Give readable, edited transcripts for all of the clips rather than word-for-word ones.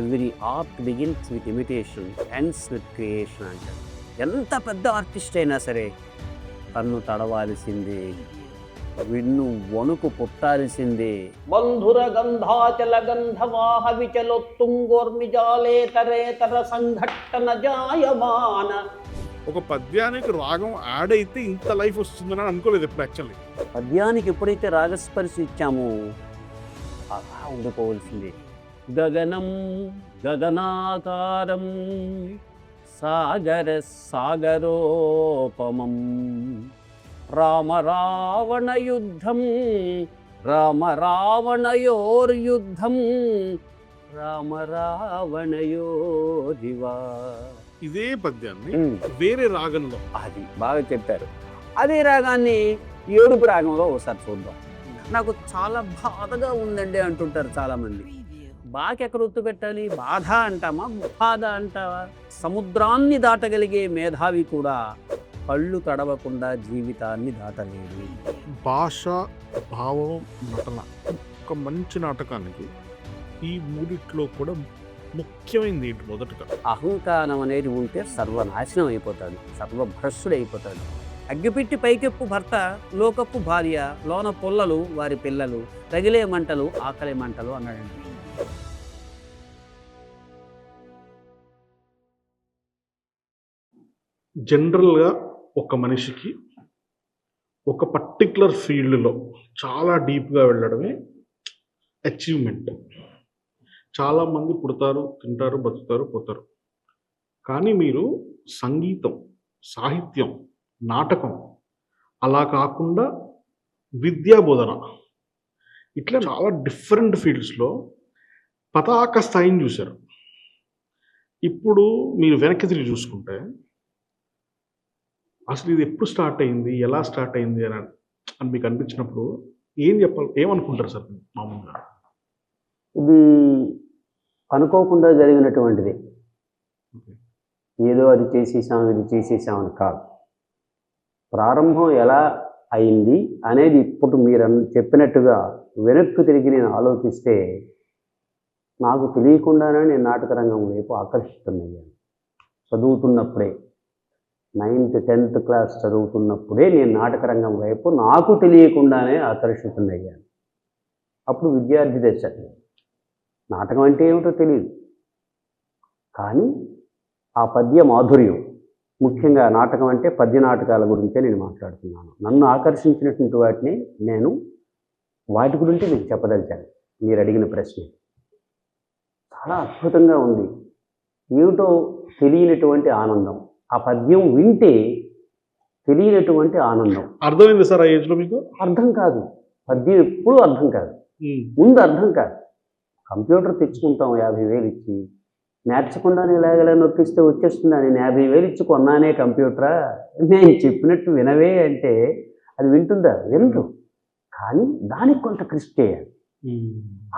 Every art begins with imitation ends with creation అంటారు. ఎంత పెద్ద ఆర్టిస్ట్ అయినా సరే కన్ను తడవాల్సిందే, విన్ను వణుకు పుట్టాల్సిందే. బంధుర గంధాచల గంధవాహ విచలోత్తుంగోర్మిజాలేతరేతర సంఘట్టన జాయమాన. ఒక పద్యానికి రాగం యాడ్ అయితే ఇంత లైఫ్ వస్తుందని అనుకోలేదు ఎప్పుడు. యాక్చువల్లీ పద్యానికి ఎప్పుడైతే రాగస్పర్శ ఇచ్చామో అలా ఉండిపోవలసిందే. గగనం గగనాకారం సాగర సాగరోపమం రామ రావణ యుద్ధం రామ రావణయోర్యుద్ధం రామ రావణయోరివా. ఇదే పద్యాన్ని వేరే రాగంలో అది బాగా చెప్పారు. అదే రాగాన్ని ఏడుపు రాగంలో ఒకసారి చూద్దాం. నాకు చాలా బాధగా ఉందండి అంటుంటారు చాలామంది. బాగా ఎక్కడ ఒత్తు పెట్టాలి? బాధ అంటామా, బాధ అంటావా? సముద్రాన్ని దాటగలిగే మేధావి కూడా కళ్ళు తడవకుండా జీవితాన్ని దాటలేదు. భాష, భావం, నటన ఒక మంచి నాటకానికి ఈ మూడిట్లో కూడా ముఖ్యమైనది ఏంటి? మొదటగా అహంకారం అనేది ఉంటే సర్వనాశనం అయిపోతాడు, సర్వభ్రష్టుడు అయిపోతాడు. అగ్గిపెట్టి పైకెప్పు భర్త, లోకప్పు భార్య, లోన పొల్లలు వారి పిల్లలు, రగిలే మంటలు ఆకలి మంటలు అన్నాడండి. జనరల్గా ఒక మనిషికి ఒక పర్టికులర్ ఫీల్డ్లో చాలా డీప్గా వెళ్ళడమే అచీవ్మెంట్. చాలామంది పుడతారు, తింటారు, బతుకుతారు, పోతారు. కానీ మీరు సంగీతం, సాహిత్యం, నాటకం అలా కాకుండా విద్యా బోధన ఇట్లా చాలా డిఫరెంట్ ఫీల్డ్స్లో పతాక స్థాయిని చూశారు. ఇప్పుడు మీరు వెనక్కి తిరిగి చూసుకుంటే అసలు ఇది ఎప్పుడు స్టార్ట్ అయింది, ఎలా స్టార్ట్ అయింది అని మీకు అనిపించినప్పుడు ఏమనుకుంటారు సార్ మామూలుగా? ఇది అనుకోకుండా జరిగినటువంటిది. ఏదో అది చేసేసాం ఇది చేసేసామని కాదు. ప్రారంభం ఎలా అయింది అనేది ఇప్పుడు మీరు చెప్పినట్టుగా వెనక్కి తిరిగి నేను ఆలోచిస్తే నాకు తెలియకుండానే నేను నాటక రంగం వైపు ఆకర్షితున్నయ్యాను. చదువుతున్నప్పుడే 9th 10th క్లాస్ చదువుతున్నప్పుడే నేను నాటక రంగం వైపు నాకు తెలియకుండానే ఆకర్షితున్నయ్యాను. అప్పుడు విద్యార్థి దశ. నాటకం అంటే ఏమిటో తెలియదు, కానీ ఆ పద్య మాధుర్యం, ముఖ్యంగా నాటకం అంటే పద్య నాటకాల గురించే నేను మాట్లాడుతున్నాను. నన్ను ఆకర్షించినటువంటి వాటిని నేను వాటి గురించి మీకు చెప్పదలిచాను. మీరు అడిగిన ప్రశ్న చాలా అద్భుతంగా ఉంది. ఏమిటో తెలియనటువంటి ఆనందం. ఆ పద్యం వింటే తెలియనటువంటి ఆనందం. అర్థమైంది సార్ ఆ ఏజ్లో మీకు? అర్థం కాదు, పద్యం ఎప్పుడూ అర్థం కాదు. ముందు అర్థం కాదు. కంప్యూటర్ తెచ్చుకుంటాం 50,000 ఇచ్చి, నేర్చకుండానే ఇలాగలా నొక్కిస్తే వచ్చేస్తుందని 50,000 ఇచ్చి కొన్నానే కంప్యూటరా, నేను చెప్పినట్టు వినవే అంటే అది వింటుందా? వినదు. కానీ దానికి కొంత కృషి చేయాలి.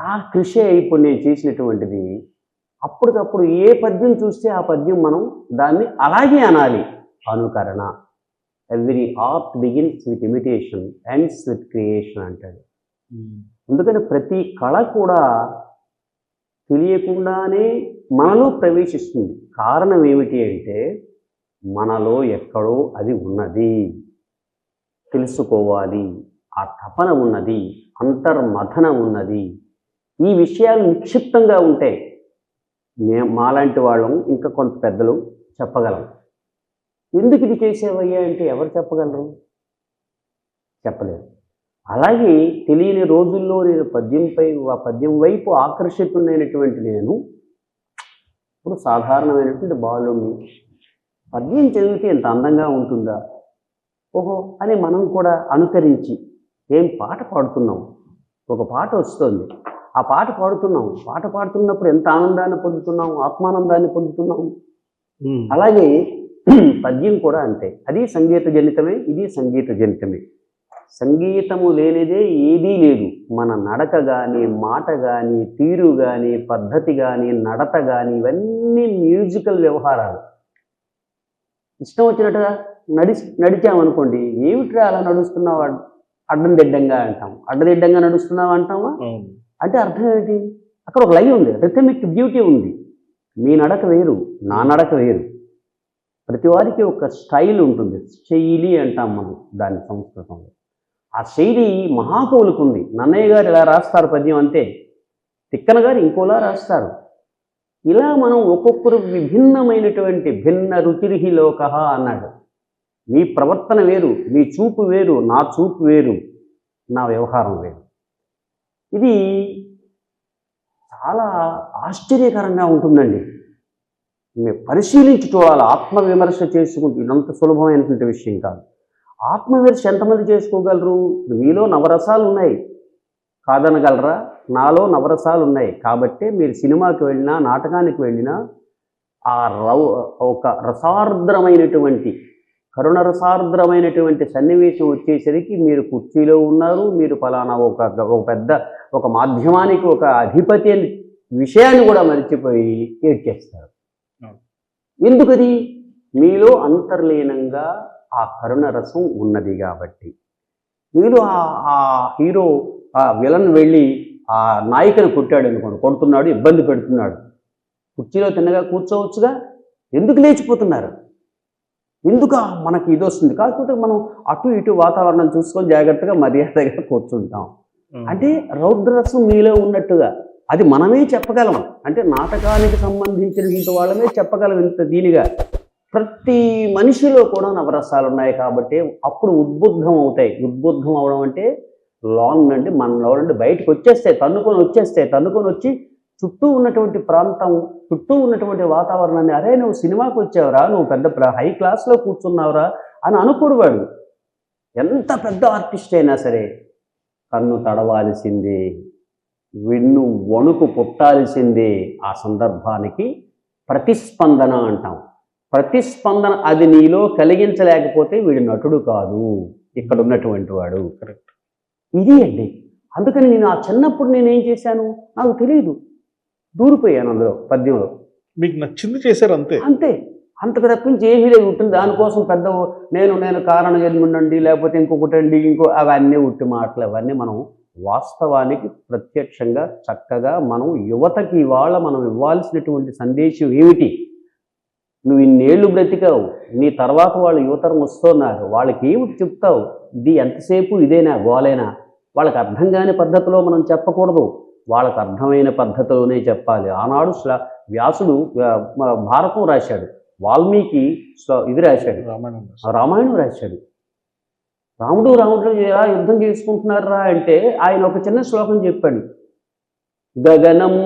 ఆ కృషి ఇప్పుడు నేను చేసినటువంటిది. అప్పటికప్పుడు ఏ పద్యం చూస్తే ఆ పద్యం మనం దాన్ని అలాగే అనాలి. అనుకరణ. Every art begins with imitation ends with creation అంటాడు. అందుకని ప్రతి కళ కూడా తెలియకుండానే మనలో ప్రవేశిస్తుంది. కారణం ఏమిటి అంటే మనలో ఎక్కడో అది ఉన్నది, తెలుసుకోవాలి, ఆ తపన ఉన్నది, అంతర్మథన ఉన్నది. ఈ విషయాలు నిక్షిప్తంగా ఉంటాయి. మాలాంటి వాళ్ళం ఇంకా కొంత పెద్దలు చెప్పగలం. ఎందుకు ఇది చేసేవయ్యా అంటే ఎవరు చెప్పగలరు? చెప్పలేరు. అలాగే తెలియని రోజుల్లో నేను పద్యం వైపు ఆకర్షితున్నైనటువంటి నేను ఇప్పుడు సాధారణమైనటువంటి బాలుడిని. పద్యం చదివితే ఎంత అందంగా ఉంటుందా, ఓహో అని మనం కూడా అనుకరించి ఏం పాట పాడుతున్నాం, ఒక పాట వస్తుంది, ఆ పాట పాడుతున్నాం. పాట పాడుతున్నప్పుడు ఎంత ఆనందాన్ని పొందుతున్నాం, ఆత్మానందాన్ని పొందుతున్నాం. అలాగే పద్యం కూడా అంతే. అది సంగీత జనితమే, ఇది సంగీత జనితమే. సంగీతము లేనిదే ఏదీ లేదు. మన నడక కానీ, మాట కానీ, తీరు కానీ, పద్ధతి కానీ, నడత కానీ ఇవన్నీ మ్యూజికల్ వ్యవహారాలు. ఇష్టం వచ్చినట్టుగా నడిచామనుకోండి, ఏమిట్రా అలా నడుస్తున్నావు అడ్డం దిడ్డంగా అంటాం. అడ్డదిడ్డంగా నడుస్తున్నావు అంటామా? అంటే అర్థం ఏంటి? ఆ అక్కడ ఒక లయ ఉంది, రిథమిక్ బ్యూటీ ఉంది. మీ నడక వేరు, నా నడక వేరు. ప్రతి వారికి ఒక స్టైల్ ఉంటుంది, శైలి అంటాం మనం దాని సంస్కృతంలో. ఆ శైలి మహాకవులకు ఉంది. నన్నయ్య గారు ఇలా రాస్తారు పద్యం అంతే, తిక్కన గారు ఇంకోలా రాస్తారు. ఇలా మనం ఒక్కొక్కరు విభిన్నమైనటువంటి భిన్న రుచిరిహి లోకః అన్నాడు. మీ ప్రవర్తన వేరు, మీ చూపు వేరు, నా చూపు వేరు, నా వ్యవహారం వేరు. ఇది చాలా ఆశ్చర్యకరంగా ఉంటుందండి. మీరు పరిశీలించి చూడాలి, ఆత్మవిమర్శ చేసుకుంటూ. ఇదంత సులభమైనటువంటి విషయం కాదు. ఆత్మవిమర్శ ఎంతమంది చేసుకోగలరు? మీలో నవరసాలు ఉన్నాయి, కాదనగలరా? నాలో నవరసాలు ఉన్నాయి. కాబట్టే మీరు సినిమాకి వెళ్ళినా, నాటకానికి వెళ్ళినా ఆ ఒక రసార్ద్రమైనటువంటి, కరుణ రసార్ద్రమైనటువంటి సన్నివేశం వచ్చేసరికి మీరు కుర్చీలో ఉన్నారు, మీరు ఫలానా ఒక మాధ్యమానికి ఒక అధిపతి అని విషయాన్ని కూడా మర్చిపోయి ఏడ్చేస్తారు. ఎందుకది? మీలో అంతర్లీనంగా ఆ కరుణ రసం ఉన్నది కాబట్టి. మీలో ఆ హీరో, ఆ విలన్ వెళ్ళి ఆ నాయికను కొట్టాడు అనుకోండి, కొడుతున్నాడు, ఇబ్బంది పెడుతున్నాడు, కుర్చీలో తిన్నగా కూర్చోవచ్చుగా, ఎందుకు లేచిపోతున్నారు? ఎందుకు మనకి ఇది వస్తుంది? కాకపోతే మనం అటు ఇటు వాతావరణం చూసుకొని జాగ్రత్తగా మర్యాదగా కూర్చుంటాం. అంటే రౌద్రరసం మీలో ఉన్నట్టుగా అది మనమే చెప్పగలం. అంటే నాటకానికి సంబంధించినంత వాళ్ళమే చెప్పగలం ఇంత దీనిగా. ప్రతి మనిషిలో కూడా నవరసాలు ఉన్నాయి కాబట్టి అప్పుడు ఉద్బుద్ధం అవుతాయి. ఉద్బుద్ధం అవడం అంటే లాంగ్ అంటే మనలో నుండి బయటకు వచ్చేస్తాయి, తన్నుకొని వచ్చి చుట్టూ ఉన్నటువంటి ప్రాంతం, చుట్టూ ఉన్నటువంటి వాతావరణాన్ని, అరే నువ్వు సినిమాకి వచ్చావురా, నువ్వు పెద్ద హై క్లాస్లో కూర్చున్నావురా అని అనుకోడు వాడు. ఎంత పెద్ద ఆర్టిస్ట్ అయినా సరే కన్ను తడవాల్సిందే, వెన్ను వణుకు పుట్టాల్సిందే. ఆ సందర్భానికి ప్రతిస్పందన అంటాం. ప్రతిస్పందన అది నీలో కలిగించలేకపోతే వీడు నటుడు కాదు, ఇక్కడ ఉన్నటువంటి వాడు. కరెక్ట్. ఇది అండి. అందుకని నేను ఆ చిన్నప్పుడు నేనేం చేశాను నాకు తెలియదు, దూరిపోయాను అందులో పద్యంలో. మీకు నచ్చింది చేశారు అంతే. అంతే, అంతకు తప్పించి ఏమీ లేదు. ఉంటుంది దానికోసం పెద్ద నేను కారణ జన్ముండండి, లేకపోతే ఇంకొకటండి, అవన్నీ ఉట్టి మాటలు. అవన్నీ మనం వాస్తవానికి ప్రత్యక్షంగా చక్కగా మనం యువతకి ఇవాళ మనం ఇవ్వాల్సినటువంటి సందేశం ఏమిటి? నువ్వు ఇన్నేళ్ళు బ్రతికావు, నీ తర్వాత వాళ్ళు యువతరం వస్తున్నారు, వాళ్ళకి ఏమిటి చెప్తావు? ఇది ఎంతసేపు ఇదేనా గోలేనా? వాళ్ళకి అర్థం కాని పద్ధతిలో మనం చెప్పకూడదు, వాళ్ళకు అర్థమైన పద్ధతిలోనే చెప్పాలి. ఆనాడు వ్యాసుడు భారతం రాశాడు, వాల్మీకి ఇది రాశాడు, రామాయణం రాశాడు. రాముడు ఎలా యుద్ధం చేసుకుంటున్నారా అంటే ఆయన ఒక చిన్న శ్లోకం చెప్పాడు. గగనం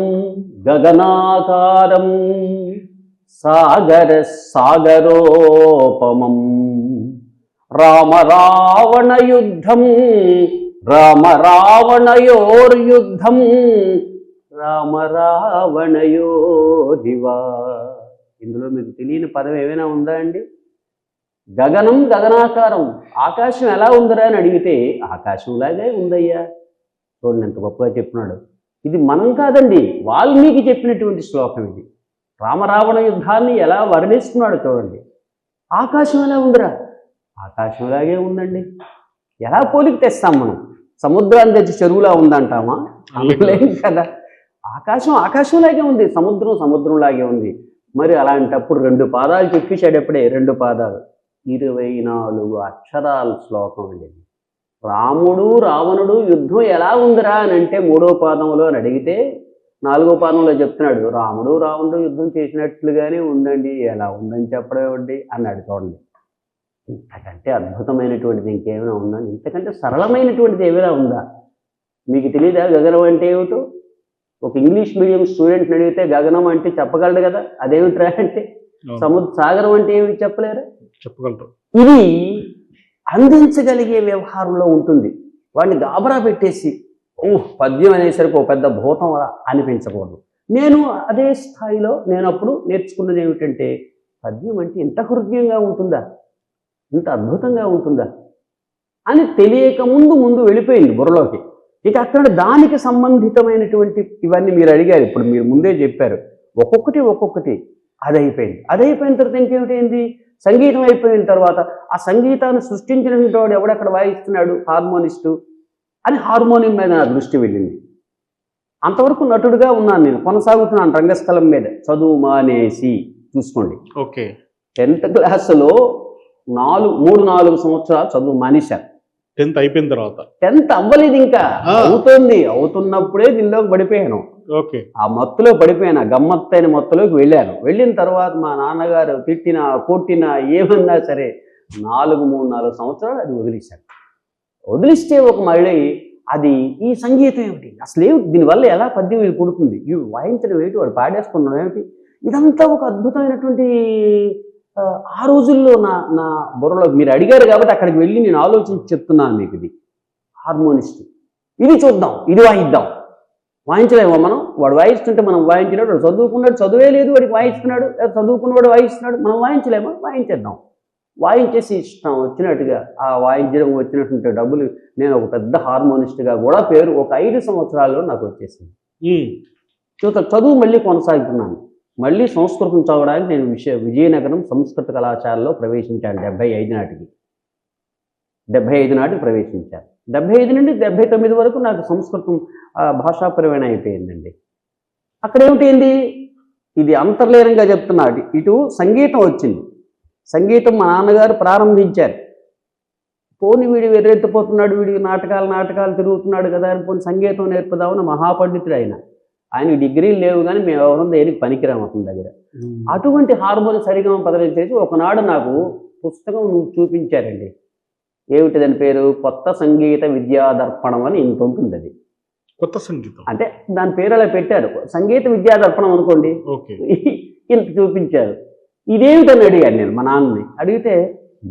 గగనాకారం సాగరోపమం రావణ యుద్ధం రావణయోర్యుద్ధం రావణయోరివా. ఇందులో మీకు తెలియని పదం ఏమైనా ఉందా అండి? గగనం గగనాకారం, ఆకాశం ఎలా ఉందిరా అని అడిగితే ఆకాశంలాగే ఉందయ్యా. చూడండి ఎంత గొప్పగా చెప్తున్నాడు. ఇది మనం కాదండి, వాల్మీకి చెప్పినటువంటి శ్లోకం ఇది. రావణ యుద్ధాన్ని ఎలా వర్ణిస్తున్నాడు చూడండి. ఆకాశం ఎలా ఉందిరా, ఆకాశంలాగే ఉందండి. ఎలా పోలికి తెస్తాం మనం? సముద్రాన్ని తెచ్చి చెరువులా ఉందంటామా? అనలేం కదా. ఆకాశంలాగే ఉంది, సముద్రంలాగే ఉంది. మరి అలాంటప్పుడు 2 పాదాలు చెప్పేశాడప్పుడే, 2 పాదాలు 24 అక్షరాల శ్లోకం అండి. రావణుడు యుద్ధం ఎలా ఉందిరా అని అంటే 3వ పాదంలో అని అడిగితే 4వ పాదంలో చెప్తున్నాడు, రావణుడు యుద్ధం చేసినట్లుగానే ఉందండి, ఎలా ఉందని చెప్పడం ఏమిటి అన్నాడు. చూడండి, ఇంతకంటే అద్భుతమైనటువంటిది ఇంకేమైనా ఉందా? ఇంతకంటే సరళమైనటువంటిది ఏమైనా ఉందా? మీకు తెలియదా గగనం అంటే ఏమిటో? ఒక ఇంగ్లీష్ మీడియం స్టూడెంట్ని అడిగితే గగనం అంటే చెప్పగలడు కదా, అదేమిట్రా అంటే. సాగరం అంటే ఏమిటి చెప్పలేరా? చెప్పగలరు. ఇది అందించగలిగే వ్యవహారంలో ఉంటుంది. వాడిని గాబరా పెట్టేసి పద్యం అనేసరికి ఒక పెద్ద భూతం అనిపించకూడదు. నేను అదే స్థాయిలో నేను అప్పుడు నేర్చుకున్నది ఏమిటంటే, పద్యం అంటే ఇంత హృదయంగా ఉంటుందా, ఇంత అద్భుతంగా ఉంటుందా అని తెలియక ముందు వెళ్ళిపోయింది బుర్రలోకి. ఇక అక్కడ దానికి సంబంధితమైనటువంటి ఇవన్నీ మీరు అడిగారు, ఇప్పుడు మీరు ముందే చెప్పారు. ఒక్కొక్కటి అది అయిపోయిన తర్వాత ఇంకేమిటైంది? సంగీతం అయిపోయిన తర్వాత ఆ సంగీతాన్ని సృష్టించినటువంటి వాడు ఎవడెక్కడ వాయిస్తున్నాడు, హార్మోనిస్టు అని హార్మోనియం మీద నా దృష్టి వెళ్ళింది. అంతవరకు నటుడుగా ఉన్నాను, నేను కొనసాగుతున్నాను రంగస్థలం మీద. చదువు మానేసి చూసుకోండి, ఓకే. 10th క్లాసులో 3-4 సంవత్సరాలు చదువు మానేశాను. 10th అయిపోయిన తర్వాత 10th అవ్వలేదు ఇంకా, అవుతున్నప్పుడే దీనిలోకి పడిపోయాను. ఓకే. ఆ మత్తులో పడిపోయాను, ఆ గమ్మత్తైన మత్తులోకి వెళ్ళాను. వెళ్ళిన తర్వాత మా నాన్నగారు తిట్టినా కొట్టినా ఏమన్నా సరే 3-4 సంవత్సరాలు అది వదిలేశాను. వదిలిస్తే ఒక మళ్ళీ అది ఈ సంగీతం ఏమిటి, అసలు ఏమిటి, దీనివల్ల ఎలా పద్యం వీళ్ళు పుడుతుంది, ఇవి వాయించడం ఏమిటి, వాడు పాడేసుకున్నాడు ఏమిటి, ఇదంతా ఒక అద్భుతమైనటువంటి ఆ రోజుల్లో నా నా బుర్రలో మీరు అడిగారు కాబట్టి అక్కడికి వెళ్ళి నేను ఆలోచించి చెప్తున్నాను మీకు. ఇది హార్మోనిస్ట్, ఇది చూద్దాం, ఇది వాయిద్దాం. వాయించలేమో మనం, వాడు వాయిస్తుంటే మనం వాయించినాడు, వాడు చదువుకున్నాడు, చదువే లేదు వాడికి వాయిస్తున్నాడు, చదువుకున్నవాడు వాయిస్తున్నాడు, మనం వాయించలేమో, వాయించేద్దాం. వాయించేసి ఇష్టం వచ్చినట్టుగా ఆ వాయించడం వచ్చినటువంటి డబ్బులు నేను ఒక పెద్ద హార్మోనిస్ట్గా కూడా పేరు ఒక 5 సంవత్సరాల్లో నాకు వచ్చేసింది. చదువు మళ్ళీ కొనసాగుతున్నాను. మళ్ళీ సంస్కృతం చదవడానికి నేను విజయనగరం సంస్కృత కళాశాలలో ప్రవేశించాను 75 నాటికి. 75 నాటికి ప్రవేశించాను. 75 నుండి 79 వరకు నాకు సంస్కృతం భాషాపరమైన అయిపోయిందండి. అక్కడేమిటైంది, ఇది అంతర్లీనంగా చెప్తున్నాడు. ఇటు సంగీతం వచ్చింది. సంగీతం మా నాన్నగారు ప్రారంభించారు. పోని వీడు వెర్రెత్తిపోతున్నాడు, వీడికి నాటకాలు తిరుగుతున్నాడు కదా అని పోని సంగీతం నేర్పుదామని మహాపండితుడు ఆయనకి డిగ్రీలు లేవు, కానీ మేము ఎవరం దేనికి పనికిరాము అతని దగ్గర. అటువంటి హార్మోని సరిగమ పదవి చేసి ఒకనాడు నాకు పుస్తకం చూపించారండి. ఏమిటి దాని పేరు, కొత్త సంగీత విద్యాదర్పణం అని ఇంత ఉంటుంది. అది కొత్త సంగీతం అంటే దాని పేరు అలా పెట్టారు, సంగీత విద్యాదర్పణం అనుకోండి. ఇంత చూపించారు. ఇదేమిటని అడిగాను నేను మా నాన్నని. అడిగితే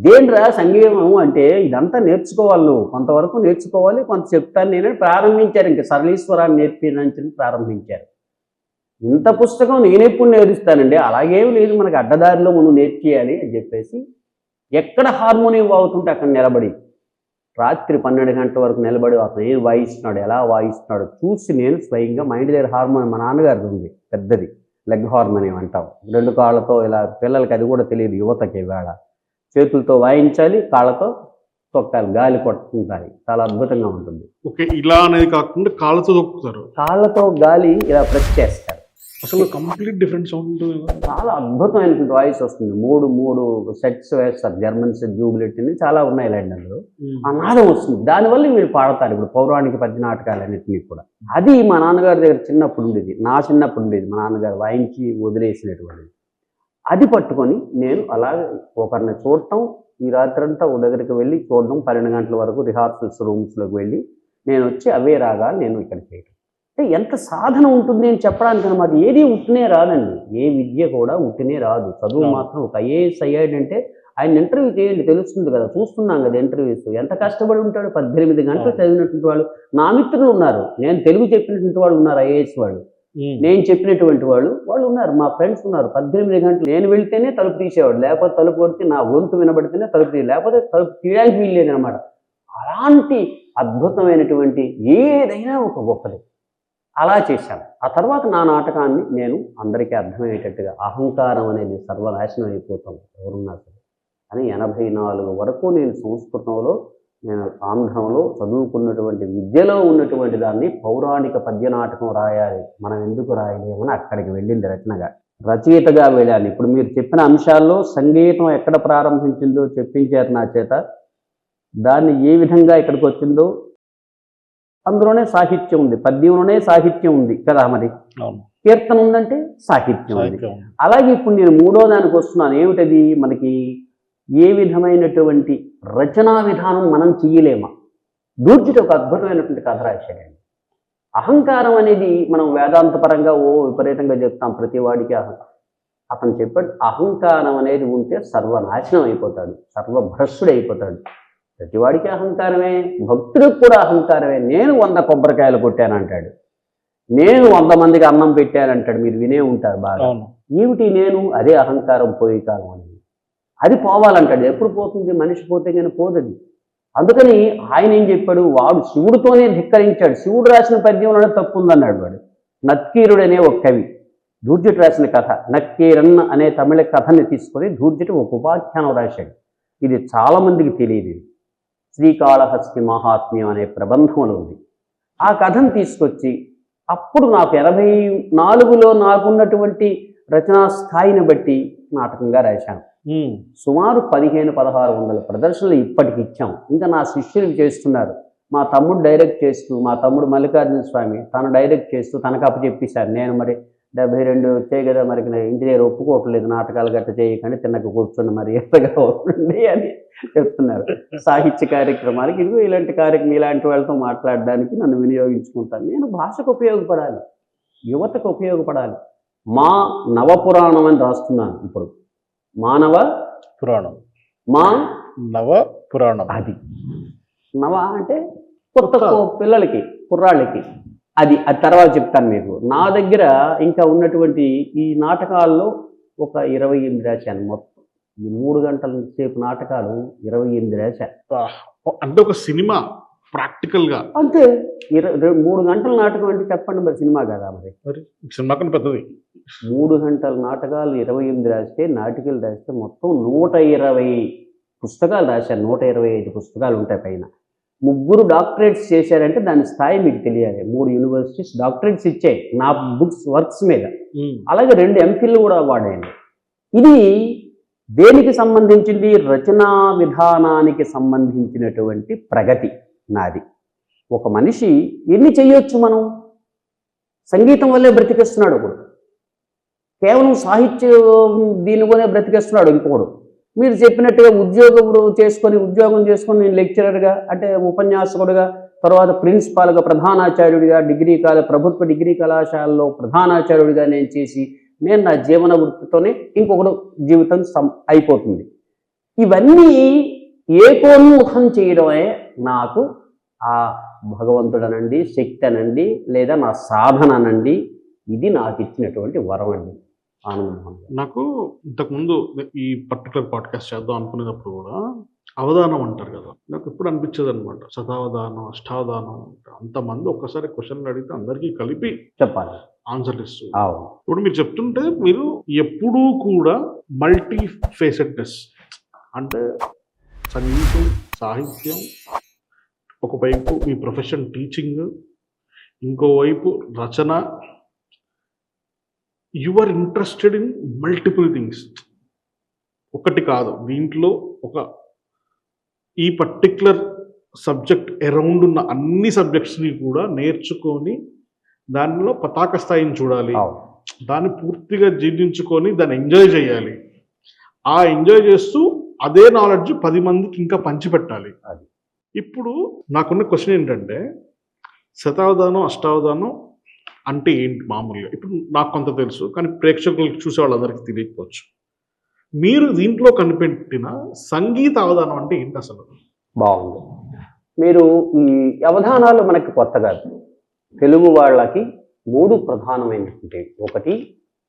దేనిరా సంగీతం అంటే, ఇదంతా నేర్చుకోవాలి, నువ్వు కొంతవరకు నేర్చుకోవాలి, కొంత చెప్తాను నేను ప్రారంభించారు. ఇంకా సరళీశ్వరాన్ని నేర్పించని ప్రారంభించారు. ఇంత పుస్తకం నేనెప్పుడు నేర్పిస్తానండి, అలాగేమి లేదు, మనకి అడ్డదారిలో మనం నేర్చేయాలి అని చెప్పేసి ఎక్కడ హార్మోనియం వాగుతుంటే అక్కడ నిలబడి రాత్రి 12 గంటల వరకు నిలబడి అతను ఏం వాయిస్తున్నాడు, ఎలా వాయిస్తున్నాడు చూసి నేను స్వయంగా మైండ్ దగ్గర హార్మోనియం మా నాన్నగారిది ఉంది పెద్దది, లెగ్ హార్మోనియం అంటాం. 2 కాళ్ళతో ఇలా, పిల్లలకి అది కూడా తెలియదు, యువతకి ఇవాళ చేతులతో వాయించాలి, కాళ్ళతో తొక్కాలి, గాలి కొట్టుకుంటారు, చాలా అద్భుతంగా ఉంటుంది. ఓకే. ఇలా అనేది కాకుండా కాళ్ళతో తొక్కుతారు, కాళ్ళతో గాలి ఇలా ప్రెస్ చేస్తారు. అసలు కంప్లీట్ డిఫరెంట్ సౌండ్ ఉంటుంది, చాలా అద్భుతమైనటువంటి వాయిస్ వస్తుంది. 3 సెట్స్ వేస్తారు, జర్మన్స్, జూబిలెట్ అని చాలా ఉన్నాయి లేండి అందులో. ఆ నాదం వస్తుంది, దానివల్ల వీళ్ళు పాడతారు. ఇప్పుడు పౌరాణిక పద్య నాటకాలన్నింటినీ కూడా అది మా నాన్నగారి దగ్గర చిన్నప్పుడు ఉండేది, నా చిన్నప్పుడు ఉండేది, మా నాన్నగారు వాయించి వదిలేసినటువంటిది. అది పట్టుకొని నేను అలాగే ఒకరిని చూడటం, ఈ రాత్రంతా ఓ దగ్గరికి వెళ్ళి చూడడం, 12 గంటల వరకు రిహార్సల్స్ రూమ్స్లోకి వెళ్ళి నేను వచ్చి అవే రాగాలు నేను ఇక్కడ చేయటం. అంటే ఎంత సాధన ఉంటుంది అని చెప్పడానికి అనమాట. ఏది ఉట్టినే రాదండి, ఏ విద్య కూడా ఉట్టినే రాదు. చదువు మాత్రం ఒక ఐఏఎస్ అయ్యాడంటే ఆయన ఇంటర్వ్యూ చేయండి, తెలుస్తుంది కదా, చూస్తున్నాం కదా ఇంటర్వ్యూస్, ఎంత కష్టపడి ఉంటాడు. 18 గంటలు చదివినటువంటి వాళ్ళు నా మిత్రులు ఉన్నారు, నేను తెలుగు చెప్పినటువంటి వాళ్ళు ఉన్నారు, ఐఏఎస్ వాళ్ళు, నేను చెప్పినటువంటి వాళ్ళు ఉన్నారు, మా ఫ్రెండ్స్ ఉన్నారు. 18 గంటలు నేను వెళ్తేనే తలుపు తీసేవాడు, లేకపోతే తలుపు కొడితే నా గొంతు వినబడితేనే తలుపు తీయ, లేకపోతే తలుపు తీయడానికి వీల్లేదనమాట. అలాంటి అద్భుతమైనటువంటి ఏదైనా ఒక గొప్పది అలా చేశాను. ఆ తర్వాత నా నాటకాన్ని నేను అందరికీ అర్థమయ్యేటట్టుగా, అహంకారం అనేది సర్వనాశనం అయిపోతాం ఎవరున్నా సరే అని 84 వరకు నేను సంస్కృతంలో, నేను ఆంధ్రంలో చదువుకున్నటువంటి విద్యలో ఉన్నటువంటి దాన్ని పౌరాణిక పద్య నాటకం రాయాలి, మనం ఎందుకు రాయలేమని అక్కడికి వెళ్ళింది రచయితగా వెళ్ళాను. ఇప్పుడు మీరు చెప్పిన అంశాల్లో సంగీతం ఎక్కడ ప్రారంభించిందో చెప్పించారు నా చేత, దాన్ని ఏ విధంగా ఇక్కడికి వచ్చిందో అందులోనే సాహిత్యం ఉంది, పద్యంలోనే సాహిత్యం ఉంది కదా, మరి కీర్తన ఉందంటే సాహిత్యం ఉంది. అలాగే ఇప్పుడు నేను 3వ దానికి వస్తున్నాను. ఏమిటది, మనకి ఏ విధమైనటువంటి రచనా విధానం మనం చెయ్యలేమా. దూర్జుడు ఒక అద్భుతమైనటువంటి కథ రాశాడండి. అహంకారం అనేది మనం వేదాంతపరంగా విపరీతంగా చెప్తాం, ప్రతి వాడికి అతను చెప్పాడు, అహంకారం అనేది ఉంటే సర్వనాశనం అయిపోతాడు, సర్వభ్రష్టుడు అయిపోతాడు. ప్రతివాడికి అహంకారమే, భక్తుడికి కూడా అహంకారమే. నేను 100 కొబ్బరికాయలు కొట్టానంటాడు, నేను 100 మందికి అన్నం పెట్టానంటాడు, మీరు వినే ఉంటారు బాగా. ఏమిటి నేను, అదే అహంకారం పోయే కాలం అనేది, అది పోవాలంటాడు. ఎప్పుడు పోతుంది, మనిషి పోతే కానీ పోదది. అందుకని ఆయన ఏం చెప్పాడు, వాడు శివుడితోనే ధిక్కరించాడు. శివుడు రాసిన పద్యంలోనే తప్పు ఉందన్నాడు వాడు. నక్కీరుడనే ఒక కవి, దూర్జటి రాసిన కథ నక్కీరన్న అనే తమిళ కథని తీసుకొని దూర్జటి ఒక ఉపాఖ్యానం రాశాడు. ఇది చాలామందికి తెలియదు. శ్రీకాళహస్తి మహాత్మ్యం అనే ప్రబంధంలో ఉంది. ఆ కథను తీసుకొచ్చి అప్పుడు నాకు 84లో నాకున్నటువంటి రచనా స్థాయిని బట్టి నాటకంగా రాశాను. సుమారు 1500-1600 ప్రదర్శనలు ఇప్పటికి ఇచ్చాం. ఇంకా నా శిష్యులు చేస్తున్నారు. మా తమ్ముడు డైరెక్ట్ చేస్తూ, మా తమ్ముడు మల్లికార్జున స్వామి తను డైరెక్ట్ చేస్తూ తనకు అప్పచెప్పేశారు. నేను మరి 72 వచ్చాయి కదా, మరి ఇంటి దగ్గర ఒప్పుకోవట్లేదు, నాటకాలు గట్ట చేయకండి, తిన్నక కూర్చొని మరి ఎంతగా ఉండండి అని చెప్తున్నారు. సాహిత్య కార్యక్రమానికి ఇదిగో ఇలాంటి కార్యక్రమం, ఇలాంటి వాళ్ళతో మాట్లాడడానికి నన్ను వినియోగించుకుంటాను. నేను భాషకు ఉపయోగపడాలి, యువతకు ఉపయోగపడాలి. మా నవపురాణం అని రాస్తున్నాను ఇప్పుడు. మానవ పురాణం, మా నవ పురాణం. అది నవ అంటే కొత్త పిల్లలకి, కుర్రాళ్ళకి. అది తర్వాత చెప్తాను మీకు. నా దగ్గర ఇంకా ఉన్నటువంటి ఈ నాటకాల్లో ఒక 28 రాశాను మొత్తం. ఈ 3 గంటల సేపు నాటకాలు 28 రాశాను. అంటే ఒక సినిమా ప్రాక్టికల్ గా అంతే. 3 గంటల నాటకం అంటే చెప్పండి మరి సినిమా కదా? మరి సినిమా కన్నా పెద్దది. 3 గంటల నాటకాలు 28 రాస్తే, నాటికలు రాస్తే మొత్తం 120 పుస్తకాలు రాశాను. 125 పుస్తకాలు ఉంటాయి పైన. 3 డాక్టరేట్స్ చేశారంటే దాని స్థాయి మీకు తెలియాలి. 3 యూనివర్సిటీస్ డాక్టరేట్స్ ఇచ్చాయి నా వర్క్స్ మీద. అలాగే 2 ఎంఫిల్ కూడా వాడాను. ఇది దేనికి సంబంధించింది? రచనా విధానానికి సంబంధించినటువంటి ప్రగతి నాది. ఒక మనిషి ఎన్ని చేయొచ్చు? మనం సంగీతం వల్లే బ్రతికేస్తున్నాడు ఒకడు, కేవలం సాహిత్యం దీనిలోనే బ్రతికేస్తున్నాడు ఇంకొకడు. మీరు చెప్పినట్టుగా ఉద్యోగం చేసుకొని నేను లెక్చరర్గా, అంటే ఉపన్యాసకుడుగా, తర్వాత ప్రిన్సిపాల్గా, ప్రధానాచార్యుడిగా, ప్రభుత్వ డిగ్రీ కళాశాలలో ప్రధానాచార్యుడిగా నేను చేసి, నేను నా జీవన వృత్తితోనే ఇంకొకడు జీవితం అయిపోతుంది. ఇవన్నీ ఏకోన్ముఖం చేయడమే నాకు ఆ భగవంతుడనండి, శక్తి అనండి, లేదా నా సాధన అనండి, ఇది నాకు ఇచ్చినటువంటి వరం అండి. ఆనందం. నాకు ఇంతకుముందు ఈ పర్టికులర్ పాడ్కాస్ట్ చేద్దాం అనుకునేటప్పుడు కూడా అవధానం అంటారు కదా, నాకు ఎప్పుడు అనిపించేది అనమాట. శతావధానం, అష్టావధానం, అంతమంది ఒక్కసారి క్వశ్చన్లు అడిగితే అందరికీ కలిపి చెప్పాలి ఆన్సర్లు ఇస్తుంది. ఇప్పుడు మీరు చెప్తుంటే మీరు ఎప్పుడూ కూడా మల్టీ ఫేసెడ్నెస్, అంటే సంగీతం, సాహిత్యం, ఒకవైపు మీ ప్రొఫెషన్ టీచింగ్, ఇంకోవైపు రచన, you are interested in multiple things. ఒకటి కాదు, దీంట్లో ఈ పర్టిక్యులర్ సబ్జెక్ట్ అరౌండ్ ఉన్న అన్ని సబ్జెక్ట్స్ని కూడా నేర్చుకొని దానిలో పతాక స్థాయిని చూడాలి, దాన్ని పూర్తిగా జీర్ణించుకొని దాన్ని ఎంజాయ్ చేయాలి. ఆ ఎంజాయ్ చేస్తూ అదే నాలెడ్జ్ 10 మందికి ఇంకా పంచిపెట్టాలి. ఇప్పుడు నాకున్న క్వశ్చన్ ఏంటంటే, శతావధానం, అష్టావధానం అంటే ఏంటి మామూలుగా? ఇప్పుడు నాకు కొంత తెలుసు, కానీ ప్రేక్షకులకు చూసే వాళ్ళందరికీ తెలియకపోవచ్చు. మీరు దీంట్లో కనిపెట్టిన సంగీత అవధానం అంటే ఏంటి అసలు? బాగుంది. మీరు ఈ అవధానాలు మనకి కొత్త కాదు. తెలుగు వాళ్ళకి 3 ప్రధానమైనటువంటి, ఒకటి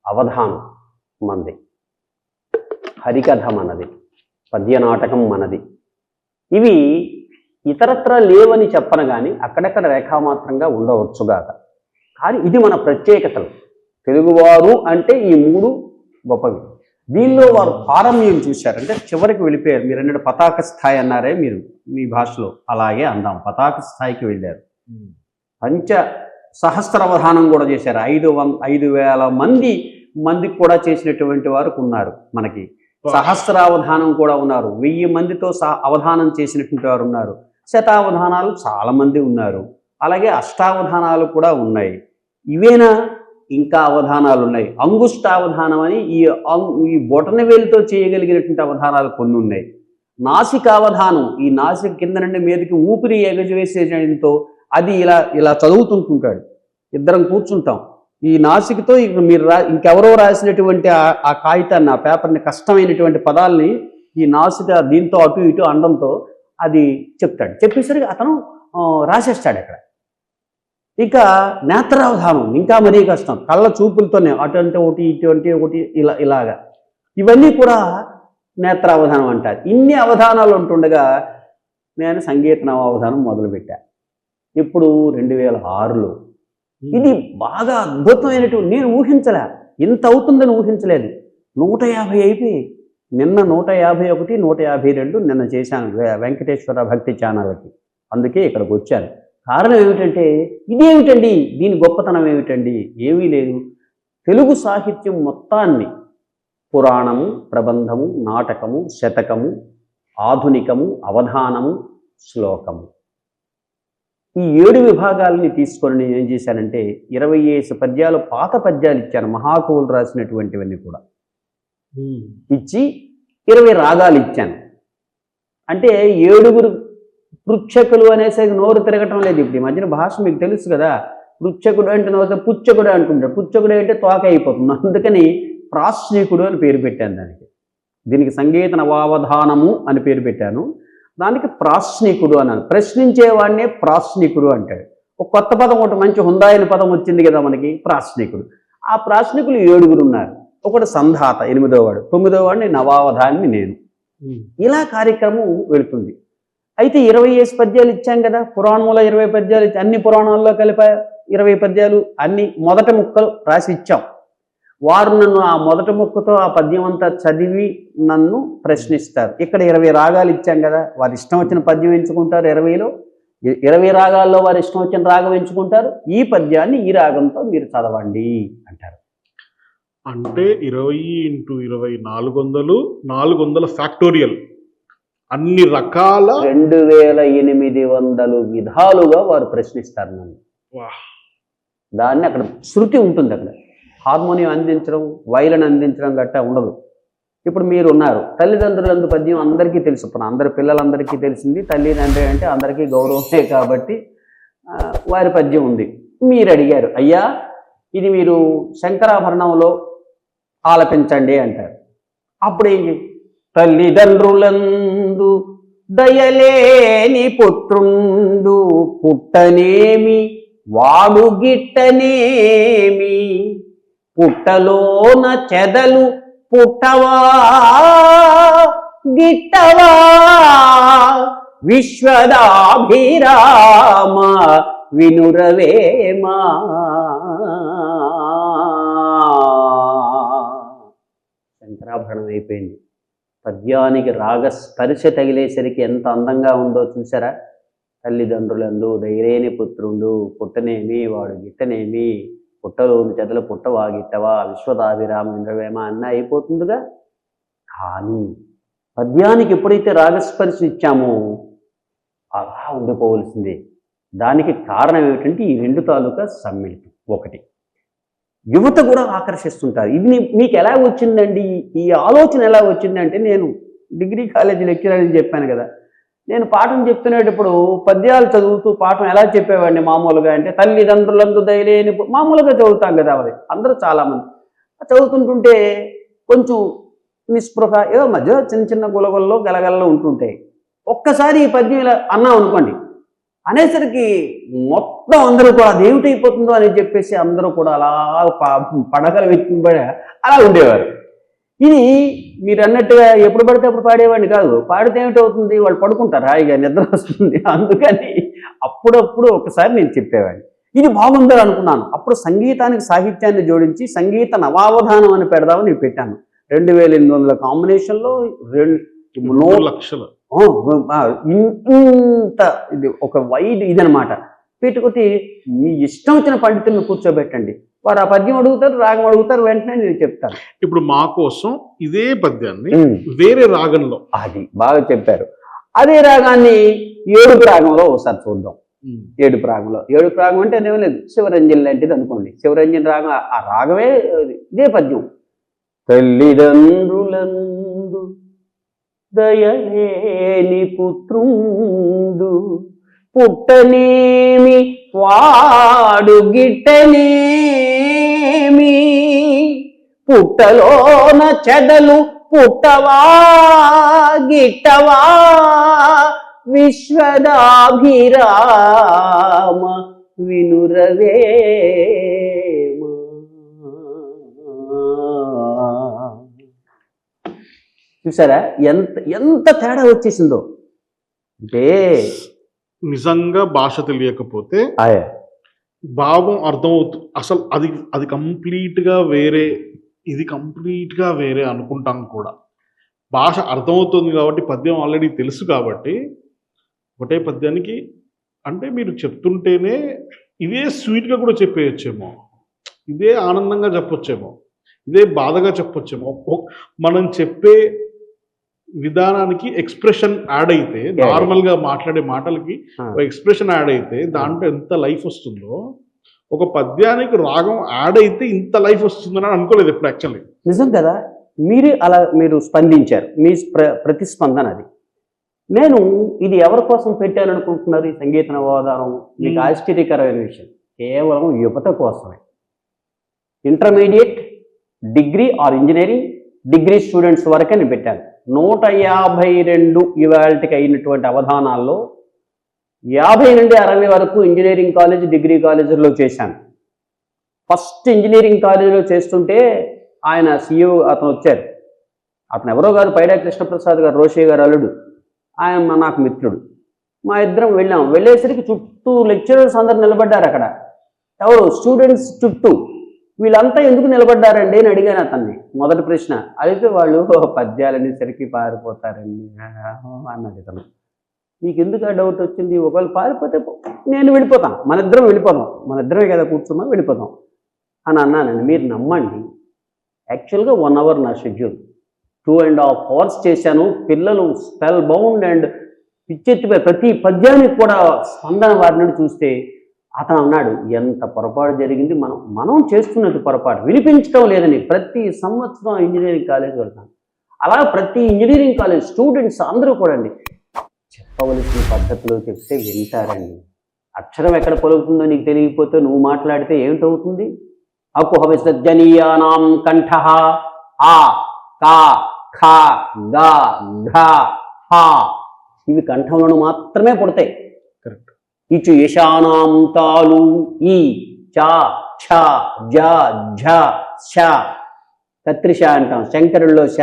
అవధానం మనది, హరికథ మనది, పద్యనాటకం మనది. ఇవి ఇతరత్ర లేవని చెప్పను కానీ అక్కడక్కడ రేఖామాత్రంగా ఉండవచ్చుగాక, కానీ ఇది మన ప్రత్యేకతలు. తెలుగువారు అంటే ఈ 3 గొప్పవి. దీనిలో వారు పారమ్యం చూశారంటే చివరికి వెళ్ళిపోయారు. మీరు అన్నట్టు పతాక స్థాయి అన్నారే, మీరు మీ భాషలో అలాగే అందాం, పతాక స్థాయికి వెళ్ళారు. పంచ సహస్ర అవధానం కూడా చేశారు. 5,000 మందికి కూడా చేసినటువంటి వారు ఉన్నారు. మనకి సహస్రావధానం కూడా ఉన్నారు. 1000 మందితో అవధానం చేసినటువంటి వారు ఉన్నారు. శతావధానాలు చాలా మంది ఉన్నారు. అలాగే అష్టావధానాలు కూడా ఉన్నాయి. ఇవేనా? ఇంకా అవధానాలు ఉన్నాయి. అంగుష్టావధానం అని ఈ బొటన వేలుతో చేయగలిగినటువంటి అవధానాలు కొన్ని ఉన్నాయి. నాసికావధానం, ఈ నాసిక కింద నుండి మీదకి ఊపిరి ఎగజవేసేయడంతో అది ఇలా చదువుతుంటుంటాడు. ఇద్దరం కూర్చుంటాం. ఈ నాసికతో మీరు ఇంకెవరో రాసినటువంటి ఆ కాగితాన్ని, ఆ పేపర్ని, కష్టమైనటువంటి పదాలని ఈ నాసిక దీంతో అటు ఇటు అండంతో అది చెప్తాడు. చెప్పేసరికి అతను రాసేస్తాడు అక్కడ. ఇక నేత్రావధానం ఇంకా మరీ కష్టం. కళ్ళ చూపులతోనే అటువంటి ఒకటి ఇటువంటి ఒకటి ఇలాగా ఇవన్నీ కూడా నేత్రావధానం అంటారు. ఇన్ని అవధానాలు ఉంటుండగా నేను సంగీత నవావధానం మొదలుపెట్టా. ఇప్పుడు 2006లో. ఇది బాగా అద్భుతమైనటువంటి, నేను ఊహించలే, ఇంత అవుతుందని ఊహించలేదు. 150 అయిపోయి నిన్న 151, 152 నిన్న చేశాను వెంకటేశ్వర భక్తి ఛానల్కి. అందుకే ఇక్కడికి వచ్చాను. కారణం ఏమిటంటే ఇదేమిటండి, దీని గొప్పతనం ఏమిటండి? ఏమీ లేదు. తెలుగు సాహిత్యం మొత్తాన్ని పురాణము, ప్రబంధము, నాటకము, శతకము, ఆధునికము, అవధానము, శ్లోకము, ఈ 7 విభాగాలని తీసుకొని నేను ఏం చేశానంటే 25 పద్యాలు, పాత పద్యాలు ఇచ్చాను, మహాకవులు రాసినటువంటివన్నీ కూడా ఇచ్చి 20 రాగాలు ఇచ్చాను. అంటే 7 పృచ్ఛకులు అనేసరికి నోరు తిరగటం లేదు. ఇప్పుడు ఈ మధ్యన భాష మీకు తెలుసు కదా, పృచ్ఛకుడు అంటే నోరు పుచ్చకుడు అంటుంటాడు. పుచ్చకుడు అంటే తోక అయిపోతుంది. అందుకని ప్రాశ్నికుడు అని పేరు పెట్టాను దానికి. దీనికి సంగీత నవావధానము అని పేరు పెట్టాను, దానికి ప్రాశ్నికుడు అన్నాను. ప్రశ్నించేవాడినే ప్రాశ్నికుడు అంటాడు. ఒక కొత్త పదం, ఒకటి మంచి హుందాయిన పదం వచ్చింది కదా మనకి, ప్రాశ్నికుడు. ఆ ప్రాశ్నికులు 7 ఉన్నారు. ఒకటి సంధాత 8వ వాడు, 9వ వాడిని నవావధాన్ని నేను. ఇలా కార్యక్రమం వెళుతుంది. అయితే 25 పద్యాలు ఇచ్చాం కదా, పురాణంలో 20 పద్యాలు ఇచ్చాం, అన్ని పురాణాల్లో కలిపా 20 పద్యాలు, అన్ని మొదటి ముక్కలు రాసి ఇచ్చాం. వారు నన్ను ఆ మొదటి ముక్కతో ఆ పద్యం అంతా చదివి నన్ను ప్రశ్నిస్తారు. ఇక్కడ 20 రాగాలు ఇచ్చాం కదా, వారి ఇష్టం వచ్చిన పద్యం ఎంచుకుంటారు. 20 రాగాల్లో వారి ఇష్టం వచ్చిన రాగం ఎంచుకుంటారు. ఈ పద్యాన్ని ఈ రాగంతో మీరు చదవండి అంటారు. అంటే 20 × 20 400, 400 ఫ్యాక్టోరియల్, అన్ని రకాల 2800 విధాలుగా వారు ప్రశ్నిస్తారు నన్ను. దాన్ని అక్కడ శృతి ఉంటుంది. అక్కడ హార్మోనియం అందించడం, వైలన్ అందించడం గట్టా ఉండదు. ఇప్పుడు మీరు ఉన్నారు, తల్లిదండ్రులందు పద్యం అందరికీ తెలుసు. అందరి పిల్లలందరికీ తెలిసింది, తల్లిదండ్రి అంటే అందరికీ గౌరవమే కాబట్టి వారి పద్యం ఉంది. మీరు అడిగారు, అయ్యా ఇది మీరు శంకరాభరణంలో ఆలపించండి అంటారు. అప్పుడు ఏంటి? తల్లిదండ్రులందు దయలేని పుత్రుండు పుట్టనేమి వాడు గిట్టనేమి, పుట్టలోన చెదలు పుట్టవా గిట్టవా, విశ్వదాభిరామ వినురవేమా. శంకరాభరణం అయిపోయింది. పద్యానికి రాగస్పర్శ తగిలేసరికి ఎంత అందంగా ఉందో చూసారా? తల్లిదండ్రులందు దైరేని పుత్రుండు పుట్టనేమి వాడు గిట్టనేమి, పుట్టలోని చెదలు పుట్టవా గిట్టవా, విశ్వదాభిరామ వినురవేమ అన్న అయిపోతుందిగా. కానీ పద్యానికి ఎప్పుడైతే రాగస్పర్శ ఇచ్చామో అలా ఉండిపోవలసిందే. దానికి కారణం ఏమిటంటే ఈ 2 తాలూకా సమ్మిళితం. ఒకటి, యువత కూడా ఆకర్షిస్తుంటారు. ఇది మీకు ఎలా వచ్చిందండి, ఈ ఆలోచన ఎలా వచ్చిందంటే, నేను డిగ్రీ కాలేజీ లెక్చరర్ అని చెప్పాను కదా, నేను పాఠం చెప్తునేటప్పుడు పద్యాలు చదువుతూ పాఠం ఎలా చెప్పేవాడిని మామూలుగా అంటే, తల్లిదండ్రులందు దయలేని మామూలుగా చదువుతాం కదా, అది అందరూ చాలామంది చదువుతుంటుంటే కొంచెం నిస్పృహ, ఏదో మధ్య చిన్న చిన్న గులగల్లో గలగల్లో ఉంటుంటాయి. ఒక్కసారి ఈ పద్యం ఇలా అన్నాం అనుకోండి, అనేసరికి మొత్తం అందరూ కూడా అదేమిటైపోతుందో అని చెప్పేసి అందరూ కూడా అలా పడగలు వెతికిబడి అలా ఉండేవారు. ఇది మీరు అన్నట్టుగా ఎప్పుడు పడితే అప్పుడు పాడేవాడిని కాదు. పాడితే ఏమిటవుతుంది, వాళ్ళు పడుకుంటారు, హాయిగా నిద్ర వస్తుంది. అందుకని అప్పుడప్పుడు ఒకసారి నేను చెప్పేవాడిని. ఇది బాగుందని అనుకున్నాను. అప్పుడు సంగీతానికి సాహిత్యాన్ని జోడించి సంగీత నవావధానం అని పెడదామని నేను పెట్టాను. 2800 కాంబినేషన్లో 2 లక్షలు ఇంత ఇది ఒక వైడ్ ఇదనమాట. పెట్టుకొట్టి మీ ఇష్టం వచ్చిన పండితులను కూర్చోబెట్టండి, వారు ఆ పద్యం అడుగుతారు, రాగం అడుగుతారు, వెంటనే నేను చెప్తాను. ఇప్పుడు మా కోసం ఇదే పద్యాన్ని వేరే రాగంలో, అది బాగా చెప్పారు. అదే రాగాన్ని 7 రాగంలో ఒకసారి చూద్దాం. 7 రాగంలో, 7 రాగం అంటే అదేమీ లేదు, శివరంజన్ లాంటిది అనుకోండి. శివరంజన్ రాగం, ఆ రాగమే ఇదే పద్యం. తల్లిదండ్రులందు దయలేని పుత్రుండు పుట్టనేమి వాడు గిట్టనేమి, పుట్టలోన చెదలు పుట్టవా గిట్టవా, విశ్వదాభిరామ వినురవేమ. చూసారా ఎంత ఎంత తేడా వచ్చేసిందో. అంటే నిజంగా భాష తెలియకపోతే భావం అర్థమవుతుంది. అసలు అది కంప్లీట్గా వేరే, ఇది కంప్లీట్గా వేరే అనుకుంటాం కూడా. భాష అర్థమవుతుంది కాబట్టి, పద్యం ఆల్రెడీ తెలుసు కాబట్టి ఒకటే పద్యానికి అంటే మీరు చెప్తుంటేనే ఇదే స్వీట్గా కూడా చెప్పేయచ్చేమో, ఇదే ఆనందంగా చెప్పొచ్చేమో, ఇదే బాధగా చెప్పొచ్చేమో. మనం చెప్పే విధానానికి ఎక్స్ప్రెషన్ యాడ్ అయితే, నార్మల్గా మాట్లాడే మాటలకి ఎక్స్ప్రెషన్ యాడ్ అయితే దాంట్లో ఎంత లైఫ్ వస్తుందో, ఒక పద్యానికి రాగం యాడ్ అయితే ఇంత లైఫ్ వస్తుందని అనుకోలేదు ఎప్పుడు యాక్చువల్లీ. నిజం కదా, మీరు స్పందించారు, మీ ప్రతిస్పందన అది. నేను ఇది ఎవరి కోసం పెట్టాను అనుకుంటున్నారు ఈ సంగీత నవోదానం? మీకు ఆశ్చర్యకరమైన విషయం, కేవలం యువత కోసమే. Intermediate, degree or engineering degree students వరకే నేను పెట్టాను. 152 ఇవాళకి అయినటువంటి అవధానాల్లో 50 నుండి 60 వరకు ఇంజనీరింగ్ కాలేజ్, డిగ్రీ కాలేజీలో చేశాను. ఫస్ట్ ఇంజనీరింగ్ కాలేజీలో చేస్తుంటే ఆయన CEO అతను వచ్చారు. అతను ఎవరో కాదు, పైడా కృష్ణప్రసాద్ గారు, రోషయ్య గారు అల్లుడు. ఆయన నాకు మిత్రుడు. మా ఇద్దరం వెళ్ళాం. వెళ్ళేసరికి చుట్టూ లెక్చరర్స్ అందరు నిలబడ్డారు అక్కడ. ఎవరు? స్టూడెంట్స్ చుట్టూ. వీళ్ళంతా ఎందుకు నిలబడ్డారండి అని అడిగాను అతన్ని. మొదటి ప్రశ్న అడిగితే వాళ్ళు పద్యాలన్నీ సరికి పారిపోతారండి అన్నాడు ఇతను. నీకు ఎందుకు ఆ డౌట్ వచ్చింది? ఒకవేళ పారిపోతే నేను వెళ్ళిపోతాను, మన ఇద్దరం వెళ్ళిపోదాం, మన ఇద్దరమే కదా కూర్చున్నాం, వెళ్ళిపోదాం అని అన్నానండి. మీరు నమ్మండి, యాక్చువల్గా 1 అవర్ నా షెడ్యూల్, 2.5 అవర్స్ చేశాను. పిల్లలు స్పెల్ బౌండ్ అండ్ పిచ్చెత్తిపోయి ప్రతి పద్యానికి కూడా స్పందన వారి నుండి చూస్తే అతను అన్నాడు, ఎంత పొరపాటు జరిగింది, మనం చేస్తున్నది పొరపాటు, వినిపించడం లేదని. ప్రతి సంవత్సరం ఇంజనీరింగ్ కాలేజ్ వెళ్తాను. అలా ప్రతి ఇంజనీరింగ్ కాలేజ్ స్టూడెంట్స్ అందరూ కూడా అండి చెప్పవలసిన పద్ధతిలో చెప్తే వింటారండి. అక్షరం ఎక్కడ పలుకుతుందో నీకు తెలియకపోతే నువ్వు మాట్లాడితే ఏమిటవుతుంది? అకుహ విసర్జనీయానాం కంఠ ఆ కా ఖ గ ఘ హ, ఇవి కంఠంలోను మాత్రమే పుడతాయి. కరెక్ట్. ఇచు యశానాం తాలు ఈ చ ఛ జ ఝ ష, కత్రిష అంటాం, శంకరుల్లో ష,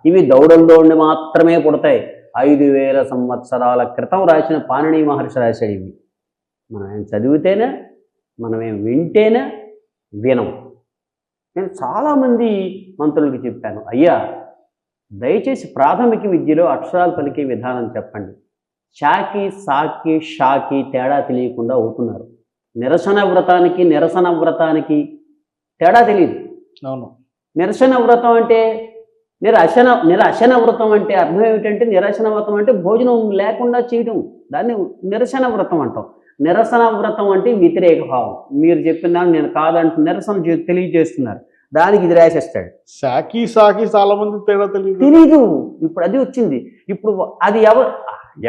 ఇవి దౌడల్లో ఉండి మాత్రమే పుడతాయి. 5000 సంవత్సరాల క్రితం రాసిన పాణిని మహర్షి రాశాడు ఇవి. మనమేం చదివితేనే, మనమేం వింటేనే, వినం. నేను చాలామంది మంత్రులకి చెప్పాను, అయ్యా దయచేసి ప్రాథమిక విద్యలో అక్షరాలు పలికే విధానం చెప్పండి. షాకి సాకి షాకి తేడా తెలియకుండా అవుతున్నారు. నిరసన వ్రతానికి తేడా తెలియదు. అవును. నిరసన వ్రతం అంటే నిరసన వ్రతం అంటే అర్థం ఏమిటంటే, నిరసన వ్రతం అంటే భోజనం లేకుండా చేయడం, దాన్ని నిరసన వ్రతం అంటాం. నిరసన వ్రతం అంటే వ్యతిరేక భావం. మీరు చెప్పిన దాన్ని నేను కాదంటూ నిరసన తెలియజేస్తున్నారు, దానికి ఇది రాసేస్తాడు. సాకి సాకి చాలా మంది తేడా తెలీదు. ఇప్పుడు అది వచ్చింది. ఇప్పుడు అది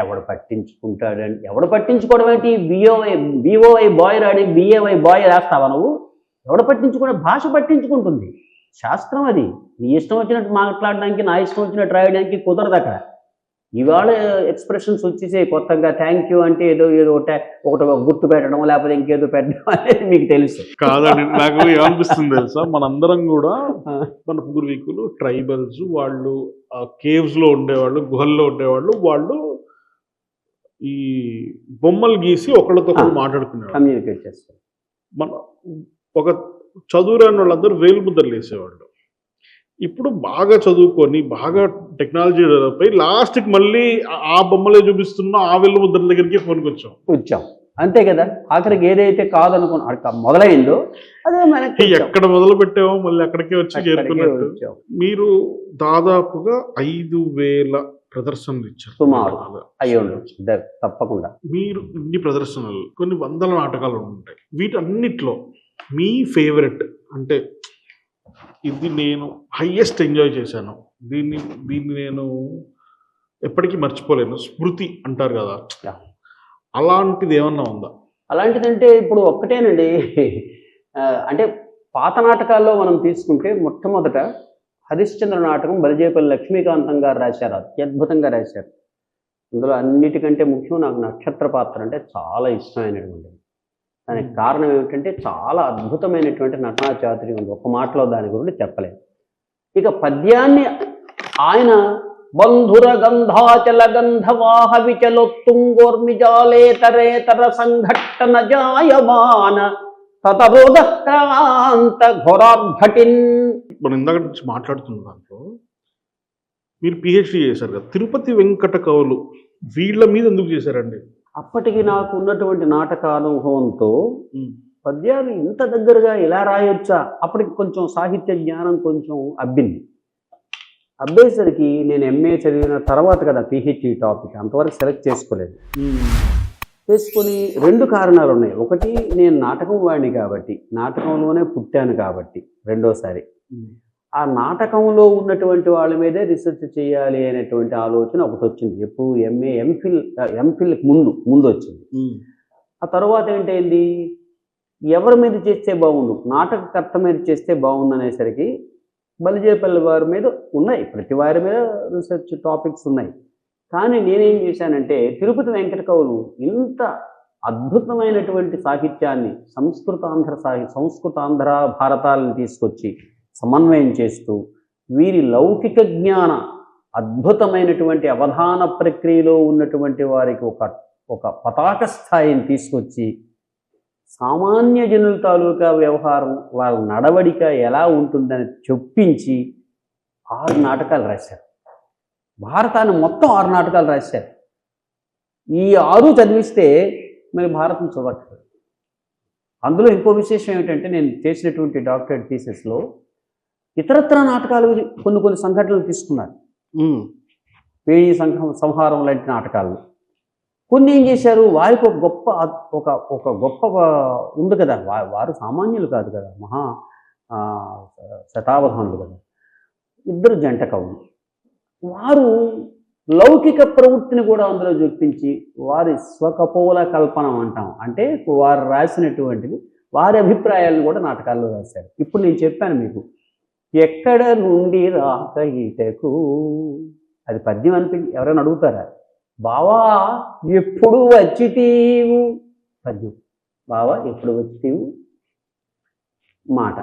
ఎవడు పట్టించుకుంటాడని, ఎవడు పట్టించుకోవడం ఏంటి? BOY బాయ్ రాడి BAY బాయ్ రాస్తావా నువ్వు? ఎవడు పట్టించుకోవడం? భాష పట్టించుకుంటుంది. శాస్త్రం అది. నీ ఇష్టం వచ్చినట్టు మాట్లాడడానికి, నా ఇష్టం వచ్చినట్టు రాయడానికి కుదరదు అక్కడ. ఇవాళ ఎక్స్ప్రెషన్స్ వచ్చేసే కొత్తగా. థ్యాంక్ యూ అంటే ఏదో ఒకటి గుర్తు పెట్టడం, లేకపోతే ఇంకేదో పెట్టడం అనేది మీకు తెలుసు. కాదండి, నాకు ఏమనిపిస్తుంది తెలుసా, మనందరం కూడా మన పూర్వీకులు ట్రైబల్స్, వాళ్ళు కేవ్స్ లో ఉండేవాళ్ళు, గుహల్లో ఉండేవాళ్ళు, వాళ్ళు ఈ బొమ్మలు గీసి ఒకళ్ళతో మాట్లాడుకునేవాళ్ళు, కమ్యూనికేట్ చేస్తారు. మన ఒక చదువురాని వాళ్ళందరూ వేలు ముద్రలు వేసేవాళ్ళు. ఇప్పుడు బాగా చదువుకొని బాగా టెక్నాలజీ డెవలప్ అయ్యి లాస్ట్కి మళ్ళీ ఆ బొమ్మలే చూపిస్తున్నా ఆ వేలు ముద్రల దగ్గరికి వచ్చాం. అంతే కదా. ఆఖరికి ఏదైతే కాదనుకున్నా మొదలైందో అదే మనకి ఎక్కడ మొదలు పెట్టామో మళ్ళీ అక్కడికే వచ్చి చేరుకున్నట్టు. మీరు దాదాపుగా 5000 ప్రదర్శనలు ఇచ్చారు సుమారు. తప్పకుండా. మీరు ఇన్ని ప్రదర్శనలు, కొన్ని వందల నాటకాలు ఉంటాయి. వీటన్నిటిలో మీ ఫేవరెట్ అంటే, ఇది నేను హైయెస్ట్ ఎంజాయ్ చేశాను, దీన్ని నేను ఎప్పటికీ మర్చిపోలేను, స్మృతి అంటారు కదా, అలాంటిది ఏమన్నా ఉందా? అలాంటిదంటే ఇప్పుడు ఒక్కటేనండి. అంటే పాత నాటకాల్లో మనం తీసుకుంటే మొట్టమొదట హరిశ్చంద్ర నాటకం బలిజేపల్లి లక్ష్మీకాంతం గారు రాశారు, అత్యద్భుతంగా రాశారు. అందులో అన్నిటికంటే ముఖ్యం నాకు నక్షత్ర పాత్ర అంటే చాలా ఇష్టమైనటువంటిది. దానికి కారణం ఏమిటంటే చాలా అద్భుతమైనటువంటి నటనా చాతుర్యం ఉంది. ఒక మాటలో దాని గురించి చెప్పలేదు. ఇక పద్యాన్ని ఆయన బంధుర గంధాచల గంధవాహ విచలోత్తుంగోర్మిజాలేతరేతర సంఘట్టన జాయమాన తతరోధక్రాంత ఘోరార్ఘటిన్. మనం ఇందాక నుంచి మాట్లాడుతున్న దాంట్లో మీరు PhD చేశారు కదా, తిరుపతి వెంకట కవులు వీళ్ళ మీద ఎందుకు చేశారండి? అప్పటికి నాకు ఉన్నటువంటి నాటకానుభవంతో ఉమ్, పద్యాలు ఇంత దగ్గరగా ఇలా రాయొచ్చా, అప్పటికి కొంచెం సాహిత్య జ్ఞానం కొంచెం అబ్బింది. అబ్బేసరికి నేను ఎంఏ చదివిన తర్వాత కదా పిహెచ్డి టాపిక్, అంతవరకు సెలెక్ట్ చేసుకోలేదు. ఉమ్, చేసుకొని 2 కారణాలు ఉన్నాయి. ఒకటి, నేను నాటకం వాడిని కాబట్టి, నాటకంలోనే పుట్టాను కాబట్టి రెండోసారి ఉమ్, ఆ నాటకంలో ఉన్నటువంటి వాళ్ళ మీదే రీసెర్చ్ చేయాలి అనేటువంటి ఆలోచన ఒకటి వచ్చింది. ఎప్పుడు ఎంఏ ఎంఫిల్కి ముందు వచ్చింది. ఉమ్, ఆ తర్వాత ఏంటైంది, ఎవరి మీద చేస్తే బాగుండు, నాటకకర్త మీద చేస్తే బాగుండు అనేసరికి బలిజేపల్లి వారి మీద ఉన్నాయి, ప్రతి వారి మీద రీసెర్చ్ టాపిక్స్ ఉన్నాయి. కానీ నేనేం చేశానంటే తిరుపతి వెంకట కవులు ఇంత అద్భుతమైనటువంటి సాహిత్యాన్ని సంస్కృతాంధ్ర భారతాలను తీసుకొచ్చి సమన్వయం చేస్తూ వీరి లౌకిక జ్ఞాన అద్భుతమైనటువంటి అవధాన ప్రక్రియలో ఉన్నటువంటి వారికి ఒక పతాక స్థాయిని తీసుకొచ్చి సామాన్య జనుల తాలూకా వ్యవహారం, వాళ్ళ నడవడిక ఎలా ఉంటుందని చొప్పించి 6 నాటకాలు రాశారు. భారతాన్ని మొత్తం 6 నాటకాలు రాశారు. ఈ 6 చదివిస్తే మరి భారతం చదవట్లేదు. అందులో ఇంకో విశేషం ఏమిటంటే, నేను చేసినటువంటి డాక్టరేట్ థీసిస్లో ఇతరత్ర నాటకాలు కొన్ని సంఘటనలు తీసుకున్నారు. ఉమ్, పేయి సంహారం లాంటి నాటకాలు కొన్ని ఏం చేశారు, వారికి ఒక గొప్ప ఉంది కదా, వారు సామాన్యులు కాదు కదా, మహా శతావధానులు కదా, 2 జంట కవులు. వారు లౌకిక ప్రవృత్తిని కూడా అందులో చూపించి వారి స్వకపోల కల్పన అంటాం, అంటే వారు రాసినటువంటిది వారి అభిప్రాయాలను కూడా నాటకాల్లో రాశారు. ఇప్పుడు నేను చెప్పాను మీకు, ఎక్కడ నుండి రాక ఈటకు, అది పద్యం ఎవరైనా అడుగుతారా? బావా ఎప్పుడు వచ్చితీవు, పద్యం. బావా ఎప్పుడు వచ్చితీవు మాట.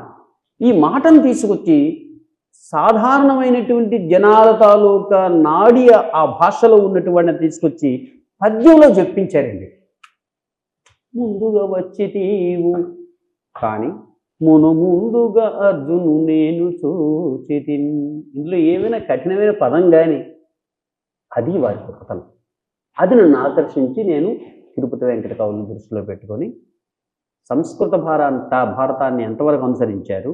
ఈ మాటను తీసుకొచ్చి సాధారణమైనటువంటి జనాల తాలూకా నాడి ఆ భాషలో ఉన్నటువంటి తీసుకొచ్చి పద్యంలో చెప్పించారండి. ముందుగా వచ్చితీవు కానీ ముందుగా అర్జును నేను చూచితిన్. ఇందులో ఏమైనా కఠినమైన పదం కానీ అది వారి గొప్పతనం. అది నన్ను ఆకర్షించి నేను తిరుపతి వెంకట కవులను దృష్టిలో పెట్టుకొని సంస్కృత భారతాన్ని ఎంతవరకు అనుసరించారు,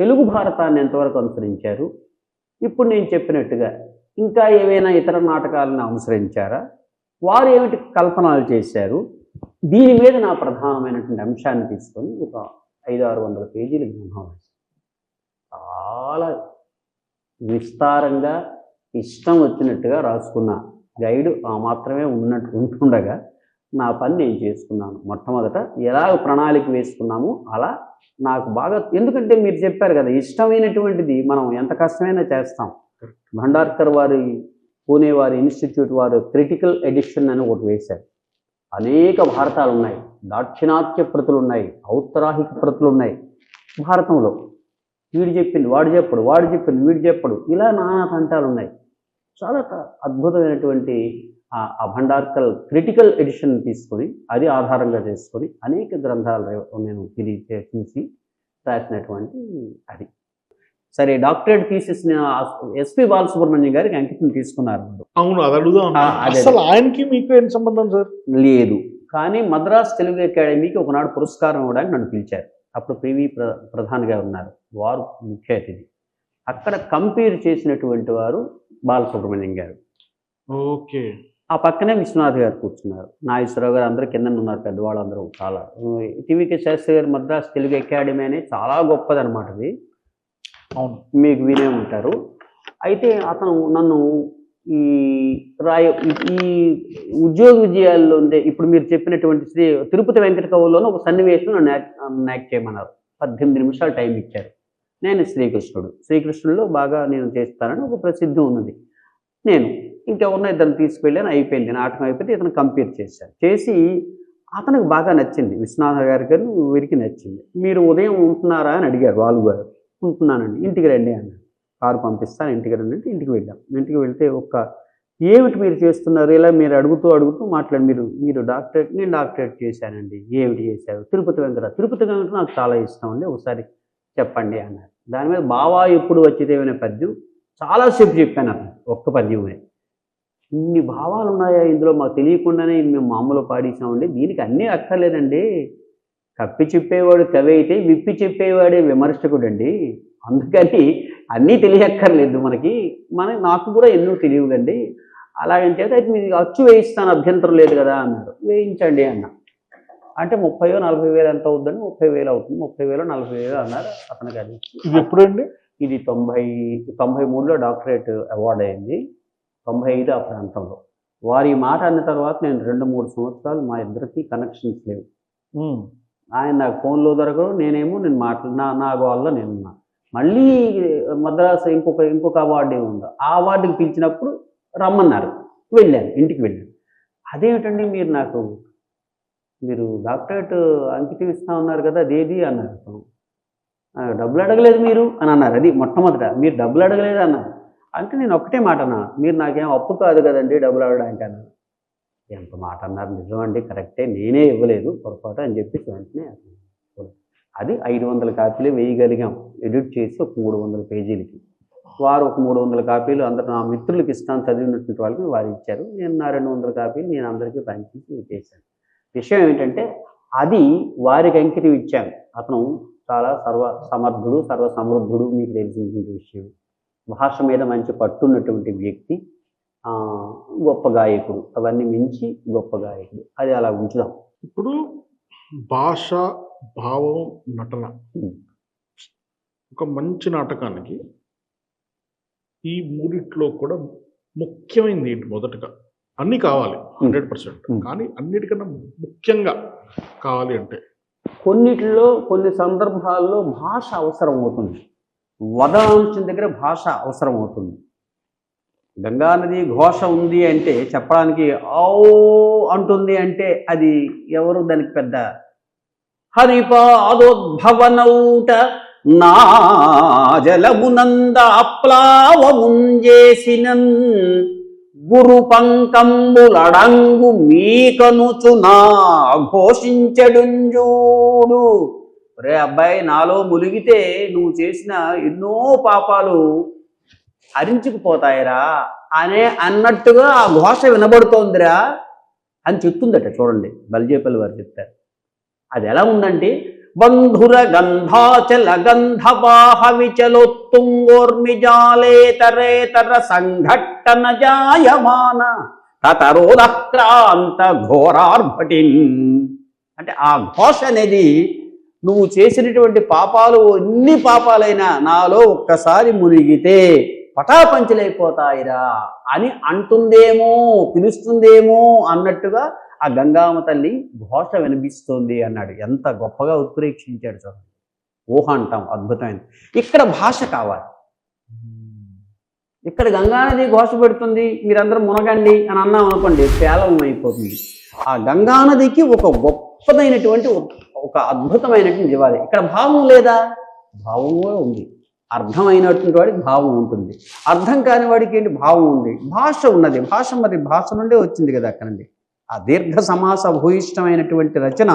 తెలుగు భారతాన్ని ఎంతవరకు అనుసరించారు, ఇప్పుడు నేను చెప్పినట్టుగా ఇంకా ఏవైనా ఇతర నాటకాలను అనుసరించారా, వారు ఏమిటి కల్పనలు చేశారు, దీని మీద నా ప్రధానమైనటువంటి అంశాన్ని తీసుకొని ఒక 500-600 పేజీల గ్రంథం రాశాను. చాలా విస్తారంగా ఇష్టం వచ్చినట్టుగా రాసుకున్న గైడు ఆ మాత్రమే ఉంటుండగా నా పని నేను చేసుకున్నాను. మొట్టమొదట ఎలా ప్రణాళిక వేసుకున్నామో అలా నాకు బాగా, ఎందుకంటే మీరు చెప్పారు కదా, ఇష్టమైనటువంటిది మనం ఎంత కష్టమైనా చేస్తాం. భండార్కర్ వారి పూణే వారి ఇన్స్టిట్యూట్ వారు క్రిటికల్ ఎడిషన్ అని ఒకటి వేశారు. అనేక భారతాలు ఉన్నాయి, దాక్షిణాత్య ప్రతులు ఉన్నాయి, ఔత్తరాహిక ప్రతులు ఉన్నాయి భారతంలో. వీడు చెప్పింది వాడు చెప్పడు, వాడు చెప్పింది వీడు చెప్పడు, ఇలా నానా తంటాలు ఉన్నాయి. చాలా అద్భుతమైనటువంటి ఆ భండార్కర్ క్రిటికల్ ఎడిషన్ తీసుకొని అది ఆధారంగా చేసుకొని అనేక గ్రంథాలు నేను తిరిగి చూసి రాసినటువంటి అది. సరే, డాక్టరేట్ థీసిస్ ఎస్పి బాలసుబ్రహ్మణ్యం గారికి అంకితం తీసుకున్నారు. అవును, అది అడుగుదాం. అసలు ఆయనకి మీకు ఏం సంబంధం సార్? లేదు, కానీ మద్రాస్ తెలుగు అకాడమీకి ఒకనాడు పురస్కారం ఇవ్వడానికి నన్ను పిలిచారు. అప్పుడు పివి ప్రధాన్ గారు ఉన్నారు, వారు ముఖ్య అతిథి. అక్కడ కంపేర్ చేసినటువంటి వారు బాలసుబ్రహ్మణ్యం గారు. ఓకే. ఆ పక్కనే విశ్వనాథ్ గారు కూర్చున్నారు, నాగేశ్వరరావు గారు, అందరూ కింద ఉన్నారు పెద్దవాళ్ళు అందరూ. చాలా టీవీకే శాస్త్రి గారు మద్రాస్ తెలుగు అకాడమీ అనేది చాలా గొప్పదనమాట. అది అవును, మీకు వినే ఉంటారు. అయితే అతను నన్ను ఈ ఉద్యోగ విజయాల్లో ఉండే ఇప్పుడు మీరు చెప్పినటువంటి తిరుపతి వెంకట కవుల్లోనూ ఒక సన్నివేశం నన్ను యాక్ట్ చేయమన్నారు. 18 నిమిషాలు టైం ఇచ్చారు. నేను శ్రీకృష్ణుడిలో బాగా నేను చేస్తానని ఒక ప్రసిద్ధి ఉన్నది. నేను ఇంకెవరినో ఇద్దరు తీసుకెళ్ళాను, అయిపోయింది, నాటకం అయిపోతే ఇతను కంపేర్ చేశాను. చేసి అతనికి బాగా నచ్చింది, విశ్వనాథ గారికి వీరికి నచ్చింది. మీరు ఉదయం ఉంటున్నారా అని అడిగారు వాళ్ళు గారు. ఉంటున్నానండి, ఇంటికి రండి అన్నారు. కారు పంపిస్తాను, ఇంటికి రండి అంటే ఇంటికి వెళ్ళాం. ఇంటికి వెళ్తే ఏమిటి మీరు చేస్తున్నారు, ఇలా మీరు అడుగుతూ మాట్లాడి, మీరు డాక్టరేట్, నేను డాక్టరేట్ చేశానండి. ఏమిటి చేశారు? తిరుపతి వెంకట నాకు చాలా ఇష్టం అండి, ఒకసారి చెప్పండి అన్నారు. దాని మీద బావా ఎప్పుడు వచ్చిదేమనే పద్యం చాలాసేపు చెప్పాను అతను, ఒక్క పద్యమే. ఇన్ని భావాలు ఉన్నాయా ఇందులో, మాకు తెలియకుండానే మేము మామూలు పాడేసామండి. దీనికి అన్నీ అక్కర్లేదండి. కప్పి చెప్పేవాడు కవి అయితే విప్పి చెప్పేవాడే విమర్శకుడండి. అందుకని అన్నీ తెలియక్కర్లేదు మనకి. నాకు కూడా ఎన్నో తెలియదండి. అలాగంటే అయితే మీకు అచ్చు వేయిస్తాను, అభ్యంతరం లేదు కదా అన్నారు. వేయించండి అన్న. అంటే 30,000 40,000 ఎంత అవుతుందని 30,000 అవుతుంది. 30,000 40,000 అన్నారు. అతనికి అది ఇది ఎప్పుడండి? ఇది 93లో డాక్టరేట్ అవార్డు అయింది. 95 ఆ ప్రాంతంలో. వారి మాట అన్న తర్వాత నేను 2-3 సంవత్సరాలు మా ఇద్దరికి కనెక్షన్స్ లేవు. ఆయన నాకు ఫోన్లో దొరకరు, నేను నా గోల్లో నేనున్నా. మళ్ళీ మద్రాసు ఇంకొక అవార్డు ఉంది. ఆ అవార్డుకి పిలిచినప్పుడు రమ్మన్నారు. వెళ్ళాను, ఇంటికి వెళ్ళాను. అదేమిటండి మీరు డాక్టరేట్ అంకితం ఇస్తా ఉన్నారు కదా, అదేది అన్నారు. డబ్బులు అడగలేదు మీరు అని అన్నారు. అది మొట్టమొదట, మీరు డబ్బులు అడగలేదు అన్నారు. అంటే నేను ఒక్కటే మాట అన్నా, మీరు నాకేం అప్పు కాదు కదండి డబ్బులు అడగడానికి అన్నారు. ఎంత మాట అన్నారు, నిజమండి, కరెక్టే, నేనే ఇవ్వలేదు పొరపాటు అని చెప్పి వెంటనే అది 500 కాపీలు వేయగలిగాం, ఎడిట్ చేసి ఒక 300 పేజీలకి. వారు ఒక 300 కాపీలు అందరూ నా మిత్రులకి ఇస్తాను, చదివినటువంటి వాళ్ళకి వారు ఇచ్చారు. నేను నా 200 కాపీలు నేను అందరికీ పంచి చేశాను. విషయం ఏమిటంటే అది వారికి అంకితం ఇచ్చాను. అతను చాలా సమర్థుడు, సమృద్ధుడు, మీకు తెలిసినటువంటి విషయం. భాష మీద మంచి పట్టున్నటువంటి వ్యక్తి, గొప్ప గాయకుడు, అవన్నీ మించి గొప్ప గాయకుడు. అది అలా ఉంచుదాం. ఇప్పుడు భాష, భావం, నటన, ఒక మంచి నాటకానికి ఈ మూడిట్లో కూడా ముఖ్యమైనది ఏంటి? మొదటగా అన్నీ కావాలి 100%, కానీ అన్నిటికన్నా ముఖ్యంగా కావాలి అంటే కొన్ని సందర్భాల్లో భాష అవసరం అవుతుంది. వదనాంశం దగ్గర భాష అవసరం అవుతుంది. గంగానది ఘోష ఉంది అంటే చెప్పడానికి ఓ అంటుంది అంటే అది ఎవరు దానికి పెద్ద హరిపాదోద్భవనౌట నా జలమునంద అప్లావముంజేసినన్ గురు పంకంబులడంగు మీకనుచునా ఘోషించడుంజూడు. రే అబ్బాయి, నాలో ములిగితే నువ్వు చేసిన ఎన్నో పాపాలు హరించుకుపోతాయిరా అన్నట్టుగా ఆ ఘోష వినబడుతోందిరా అని చెప్తుందట. చూడండి, బల్జేపల్లి వారు చెప్తారు. అది ఎలా ఉందంటే బంధుర గంధాచల గంధవాహ విచలోత్తుంగోర్మిజాలేతరేతర సంఘట్టన జాయమాన తతరోదక్రాంత ఘోరార్భటిన్. అంటే ఆ ఘోష అనేది నువ్వు చేసినటువంటి పాపాలు ఎన్ని పాపాలైనా నాలో ఒక్కసారి మునిగితే పటాపంచలైపోతాయిరా అని అంటుందేమో, పిలుస్తుందేమో అన్నట్టుగా ఆ గంగామ తల్లి ఘోష వినిపిస్తోంది అన్నాడు. ఎంత గొప్పగా ఉత్ప్రేక్షించాడు చూడండి. ఊహ అంటాం, అద్భుతమైనది. ఇక్కడ భాష కావాలి. ఇక్కడ గంగానది ఘోష పెడుతుంది, మీరందరూ మునగండి అని అన్నాం అనుకోండి, పేలవం అయిపోతుంది. ఆ గంగానదికి ఒక గొప్పదైనటువంటి ఒక అద్భుతమైనటువంటి ఇవ్వాలి. ఇక్కడ భావం లేదా? భావం కూడా ఉంది. అర్థమైనటువంటి వాడికి భావం ఉంటుంది, అర్థం కాని వాడికి ఏంటి భావం ఉంది. భాష ఉన్నది. భాష నుండే వచ్చింది కదా అక్కడ నుండి. ఆ దీర్ఘ సమాస భూయిష్టమైనటువంటి రచన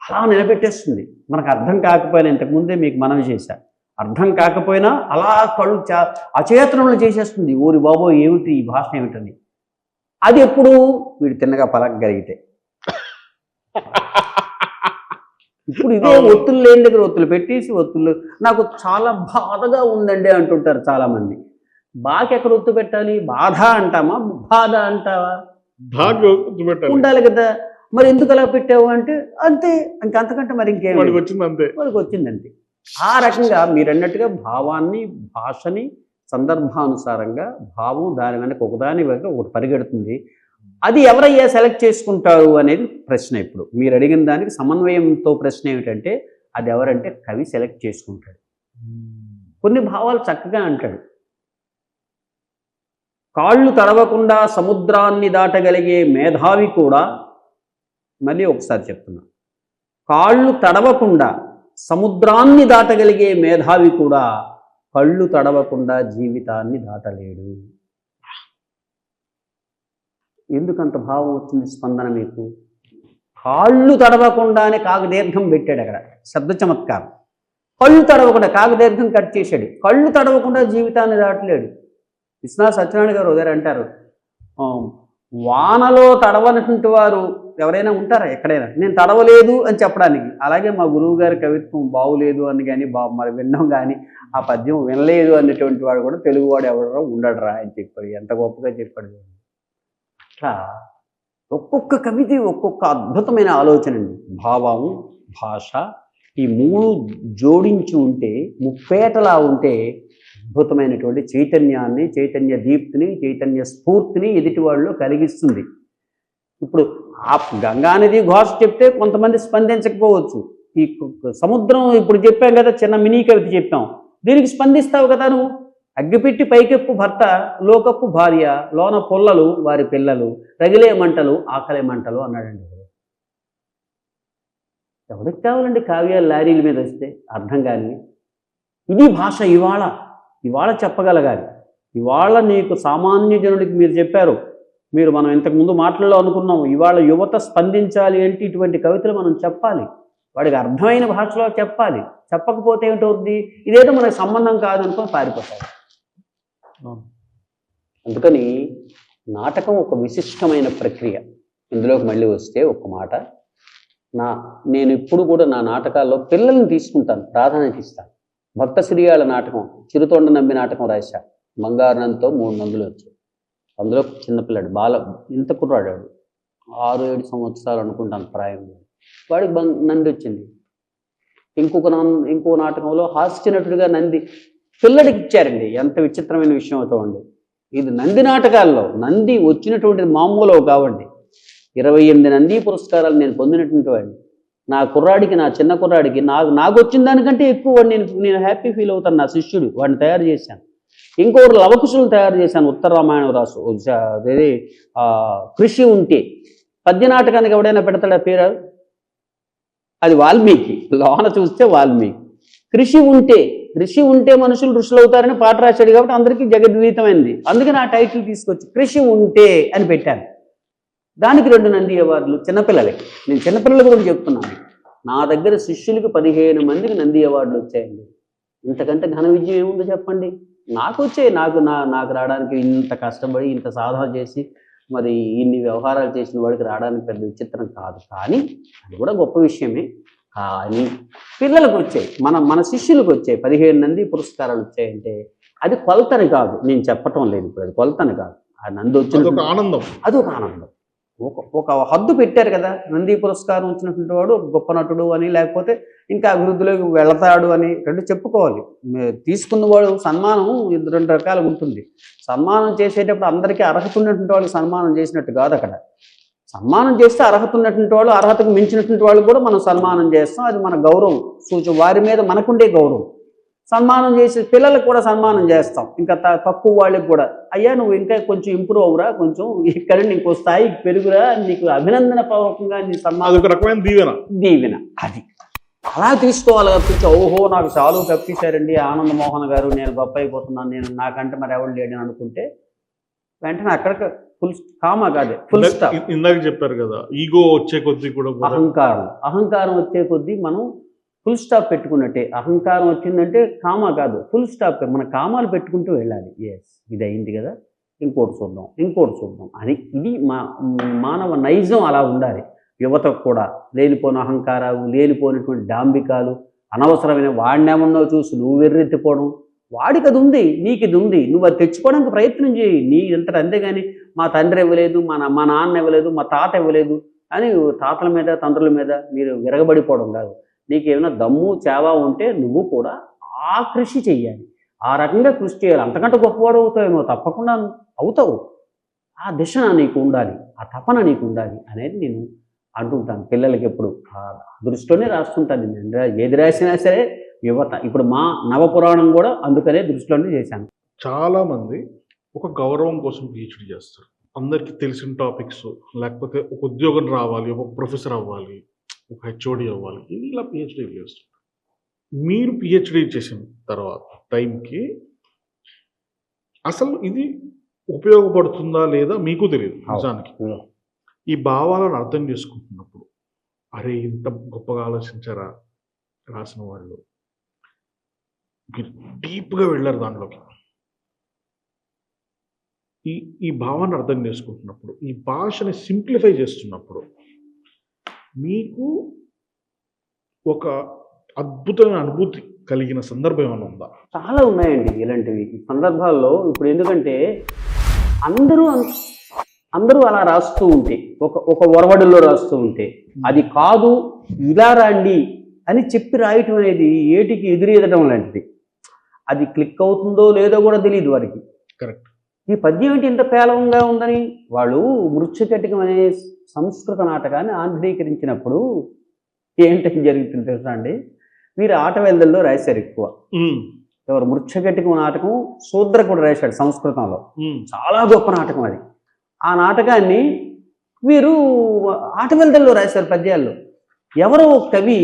అలా నిలబెట్టేస్తుంది. మనకు అర్థం కాకపోయినా, ఇంతకుముందే మీకు మనవి చేశా, అర్థం కాకపోయినా అలా కళ్ళు అచేతనలు చేసేస్తుంది. ఊరి బాబో ఏమిటి ఈ భాష ఏమిటని. అది ఎప్పుడు వీడు తిన్నగా పలకగలిగితే. ఇప్పుడు ఇదే ఒత్తులు లేని దగ్గర ఒత్తులు పెట్టేసి నాకు చాలా బాధగా ఉందండి అంటుంటారు చాలామంది. బాకి ఎక్కడ ఒత్తు పెట్టాలి? బాధ అంటామా, బాధ అంటావా? ఉండాలి కదా. మరి ఎందుకు అలా పెట్టావు అంటే అంతే, ఇంకంతకంటే మరి ఇంకేం వాళ్ళకి వచ్చిందంతే. ఆ రకంగా మీరు అన్నట్టుగా భావాన్ని, భాషని సందర్భానుసారంగా భావం దాని వెనక ఒకదాని వెనక ఒకటి పరిగెడుతుంది. అది ఎవరయ్యా సెలెక్ట్ చేసుకుంటారు అనేది ప్రశ్న. ఇప్పుడు మీరు అడిగిన దానికి సమన్వయంతో ప్రశ్న ఏమిటంటే అది ఎవరంటే కవి సెలెక్ట్ చేసుకుంటాడు. కొన్ని భావాలు చక్కగా అంటాడు. కాళ్ళు తడవకుండా సముద్రాన్ని దాటగలిగే మేధావి కూడా, మళ్ళీ ఒకసారి చెప్తున్నా, కాళ్ళు తడవకుండా సముద్రాన్ని దాటగలిగే మేధావి కూడా కళ్ళు తడవకుండా జీవితాన్ని దాటలేడు. ఎందుకంత భావం వచ్చింది స్పందన మీకు? కాళ్ళు తడవకుండానే కాకదీర్ఘం పెట్టాడు అక్కడ, శబ్ద చమత్కారం. కళ్ళు తడవకుండా కాకదీర్ఘం కట్ చేశాడు. కళ్ళు తడవకుండా జీవితాన్ని దాటలేడు. విశ్వనాథ సత్యనారాయణ గారు ఉదయం అంటారు, ఆ, వానలో తడవనటువంటి వారు ఎవరైనా ఉంటారా ఎక్కడైనా? నేను తడవలేదు అని చెప్పడానికి. అలాగే మా గురువు గారి కవిత్వం బాగులేదు అని కానీ మరి విన్నాం కానీ ఆ పద్యం వినలేదు అనేటువంటి వాడు కూడా తెలుగువాడు ఎవడో ఉండడరా అని చెప్పాడు. ఎంత గొప్పగా చెప్పాడు. అట్లా ఒక్కొక్క కవిత ఒక్కొక్క అద్భుతమైన ఆలోచన అండి. భావం, భాష ఈ మూడు జోడించి ఉంటే, ముప్పేటలా ఉంటే అద్భుతమైనటువంటి చైతన్యాన్ని, చైతన్య దీప్తిని, చైతన్య స్ఫూర్తిని ఎదుటి వాళ్ళలో కలిగిస్తుంది. ఇప్పుడు ఆ గంగానది ఘోష చెప్తే కొంతమంది స్పందించకపోవచ్చు. ఈ సముద్రం ఇప్పుడు చెప్పాం కదా, చిన్న మినీ కవిత చెప్పాం, దీనికి స్పందిస్తావు కదా నువ్వు. అగ్గిపెట్టి పైకెప్పు భర్త, లోకప్పు భార్య, లోన పొల్లలు వారి పిల్లలు, రగిలే మంటలు ఆకలి మంటలు అన్నాడండి. ఎవరికి కావాలండి కావ్యాలు లారీల మీద వస్తే అర్థం కానీ? ఇది భాష. ఇవాళ చెప్పగలగాలి. ఇవాళ నీకు సామాన్య జనుడికి మీరు చెప్పారు, మనం ఇంతకుముందు మాటల్లో అనుకున్నాం, ఇవాళ యువత స్పందించాలి అంటే ఇటువంటి కవితలు మనం చెప్పాలి, వాడికి అర్థమైన భాషలో చెప్పాలి. చెప్పకపోతే ఏమిటవుద్ది? ఇదేదో మనకు సంబంధం కాదనుకొని పారిపోతాడు. అందుకని నాటకం ఒక విశిష్టమైన ప్రక్రియ. ఇందులోకి మళ్ళీ వస్తే ఒక మాట, నేను ఇప్పుడు కూడా నా నాటకాల్లో పిల్లల్ని తీసుకుంటాను, ప్రాధాన్యత ఇస్తాను. భక్త శ్రీయాళ నాటకం, చిరుతొండ నంబి నాటకం రాశా. బంగారునంతో 3 నందులు వచ్చాయి. అందులో చిన్నపిల్లాడు, ఇంత కుర్రాడు, 6-7 సంవత్సరాలు అనుకుంటాను ప్రాయం. వాడికి నంది వచ్చింది. ఇంకో నాటకంలో హాస్య నటుడిగా నంది పిల్లడికి ఇచ్చారండి. ఎంత విచిత్రమైన విషయం అవుతామండి. ఇది నంది నాటకాల్లో నంది వచ్చినటువంటి మామూలు కావండి. 28 నంది పురస్కారాలు నేను పొందినటువంటి వాడిని. నా కుర్రాడికి, నా చిన్న కుర్రాడికి నాకు వచ్చిన దానికంటే ఎక్కువ వాడిని నేను హ్యాపీ ఫీల్ అవుతాను. నా శిష్యుడు, వాడిని తయారు చేశాను. ఇంకొకరు లవకుశులు తయారు చేశాను. ఉత్తర రామాయణం రాసు అదే కృషి ఉంటే పద్య నాటకానికి ఎవడైనా పెడతాడా పేరు? అది వాల్మీకి. లోన చూస్తే వాల్మీకి. కృషి ఉంటే మనుషులు ఋషులు అవుతారని పాట రాశాడు కాబట్టి అందరికీ జగద్విదితమైంది. అందుకే నా టైటిల్ తీసుకొచ్చి కృషి ఉంటే అని పెట్టాను. దానికి 2 నంది అవార్డులు చిన్నపిల్లలకి. నేను చిన్నపిల్లల గురించి చెప్తున్నాను. నా దగ్గర శిష్యులకి 15 మందికి నంది అవార్డులు వచ్చాయండి. ఇంతకంటే ఘన విజయం ఏముందో చెప్పండి? నాకు వచ్చాయి. నాకు రావడానికి ఇంత కష్టపడి ఇంత సాధన చేసి మరి ఇన్ని వ్యవహారాలు చేసిన వాడికి రావడానికి పెద్ద విచిత్రం కాదు. కానీ అది కూడా గొప్ప విషయమే. కానీ పిల్లలకు వచ్చాయి, మన శిష్యులకు వచ్చాయి 15 నంది పురస్కారాలు వచ్చాయంటే అది కొలతని కాదు. నేను చెప్పటం లేదు ఇప్పుడు, అది కొలతని కాదు. ఆ నంది వచ్చిన ఆనందం, అదొక ఆనందం. ఒక హద్దు పెట్టారు కదా, నంది పురస్కారం వచ్చినటువంటి వాడు గొప్ప నటుడు అని, లేకపోతే ఇంకా అభివృద్ధిలోకి వెళతాడు అని 2 చెప్పుకోవాలి. తీసుకున్నవాడు సన్మానం 2 రకాలుగా ఉంటుంది. సన్మానం చేసేటప్పుడు అందరికీ అర్హత ఉన్నటువంటి వాళ్ళకి సన్మానం చేసినట్టు కాదు. అక్కడ సన్మానం చేస్తే అర్హత ఉన్నటువంటి వాళ్ళు, అర్హతకు మించినటువంటి వాళ్ళు కూడా మనం సన్మానం చేస్తాం. అది మన గౌరవం సూచన, వారి మీద మనకుండే గౌరవం. సన్మానం చేసి పిల్లలకు కూడా సన్మానం చేస్తాం. ఇంకా తక్కువ వాళ్ళకి కూడా, అయ్యా నువ్వు ఇంకా కొంచెం ఇంప్రూవ్ అవురా, కొంచెం ఇక్కడ ఇంకో స్థాయికి పెరుగురా, నీకు అభినందన పూర్వకంగా నీ సన్మానం దీవెన. అది అలా తీసుకోవాలి తప్పించి ఓహో నాకు చాలు కప్పించారండి ఆనంద మోహన్ గారు, నేను గొప్ప అయిపోతున్నాను, నేను నాకంటే మరి ఎవరు లేడని అనుకుంటే వెంటనే అక్కడికి ఫుల్ కామా కాదే ఫుల్ స్టాప్. ఇందాక చెప్పారు కదా, ఈగో వచ్చే కొద్దీ కూడా అహంకారం వచ్చే కొద్దీ మనం ఫుల్ స్టాప్ పెట్టుకున్నట్టే. అహంకారం వచ్చిందంటే కామా కాదు, ఫుల్ స్టాప్. మన కామాలు పెట్టుకుంటూ వెళ్ళాలి. ఎస్ ఇది అయింది కదా, ఇంకోటి చూద్దాం అని. ఇది మానవ నైజం అలా ఉండాలి. యువతకు కూడా లేనిపోయిన అహంకారాలు, లేనిపోయినటువంటి డాంబికాలు, అనవసరమైన వాడినేమన్నా చూసి నువ్వు వెర్రెత్తిపోవడం. వాడికి అది ఉంది, నీకు ఇది ఉంది, నువ్వు అది తెచ్చుకోవడానికి ప్రయత్నం చేయి. నీ అంతటా అంతేగాని మా తండ్రి ఇవ్వలేదు, మా నాన్న ఇవ్వలేదు, మా తాత ఇవ్వలేదు అని తాతల మీద తండ్రుల మీద మీరు విరగబడిపోవడం కాదు. నీకు ఏమైనా దమ్ము చావా ఉంటే నువ్వు కూడా ఆ కృషి చెయ్యాలి, ఆ రకంగా కృషి చేయాలి. అంతకంటే గొప్పవాడు అవుతావేమో, తప్పకుండా అవుతావు. ఆ దిశ నీకు ఉండాలి, ఆ తపన నీకు ఉండాలి అనేది నేను అంటుంటాను పిల్లలకి. ఎప్పుడు ఆ దృష్టిలోనే రాస్తుంటాను నేను. ఏది రాసినా సరే యువత, ఇప్పుడు మా నవపురాణం కూడా అందుకనే దృష్టిలోనే చేశాను. చాలామంది ఒక గౌరవం కోసం పిహెచ్డి చేస్తారు. అందరికీ తెలిసిన టాపిక్స్, లేకపోతే ఒక ఉద్యోగం రావాలి, ఒక ప్రొఫెసర్ అవ్వాలి, ఒక హెచ్ఓడి అవ్వాలి, ఇలా పిహెచ్డీ చేస్తారు. మీరు పిహెచ్డీ చేసిన తర్వాత టైంకి అసలు ఇది ఉపయోగపడుతుందా లేదా మీకు తెలియదు నిజానికి. ఈ భావాలను అర్థం చేసుకుంటున్నప్పుడు అరే ఇంత గొప్పగా ఆలోచించారా రాసిన వాళ్ళు, డీప్గా వెళ్ళారు దాంట్లోకి. ఈ ఈ భావాన్ని అర్థం చేసుకుంటున్నప్పుడు, ఈ భాషని సింప్లిఫై చేస్తున్నప్పుడు మీకు ఒక అద్భుతమైన అనుభూతి కలిగిన సందర్భం ఏమైనా ఉందా? చాలా ఉన్నాయండి ఇలాంటివి ఈ సందర్భాల్లో. ఇప్పుడు ఎందుకంటే అందరూ అందరూ అలా రాస్తూ ఉంటే, ఒక ఒరవడిలో రాస్తూ ఉంటే, అది కాదు ఇలా రాండి అని చెప్పి రాయటం అనేది ఏటికి ఎదురెదడం లాంటిది. అది క్లిక్ అవుతుందో లేదో కూడా తెలియదు వారికి. కరెక్ట్. ఈ పద్యం ఏంటి ఇంత పేలవంగా ఉందని. వాళ్ళు మృచ్ఛకటికం అనే సంస్కృత నాటకాన్ని ఆంధ్రీకరించినప్పుడు ఏంటని జరుగుతుంది తెలుసా అండి? వీరు ఆటవెల్దల్లో రాశారు ఎక్కువ. ఎవరు? మృచ్ఛకటికం నాటకం శూద్రకుడు రాశాడు సంస్కృతంలో. చాలా గొప్ప నాటకం అది. ఆ నాటకాన్ని వీరు ఆటవెల్దల్లో రాశారు పద్యాల్లో. ఎవరో కవి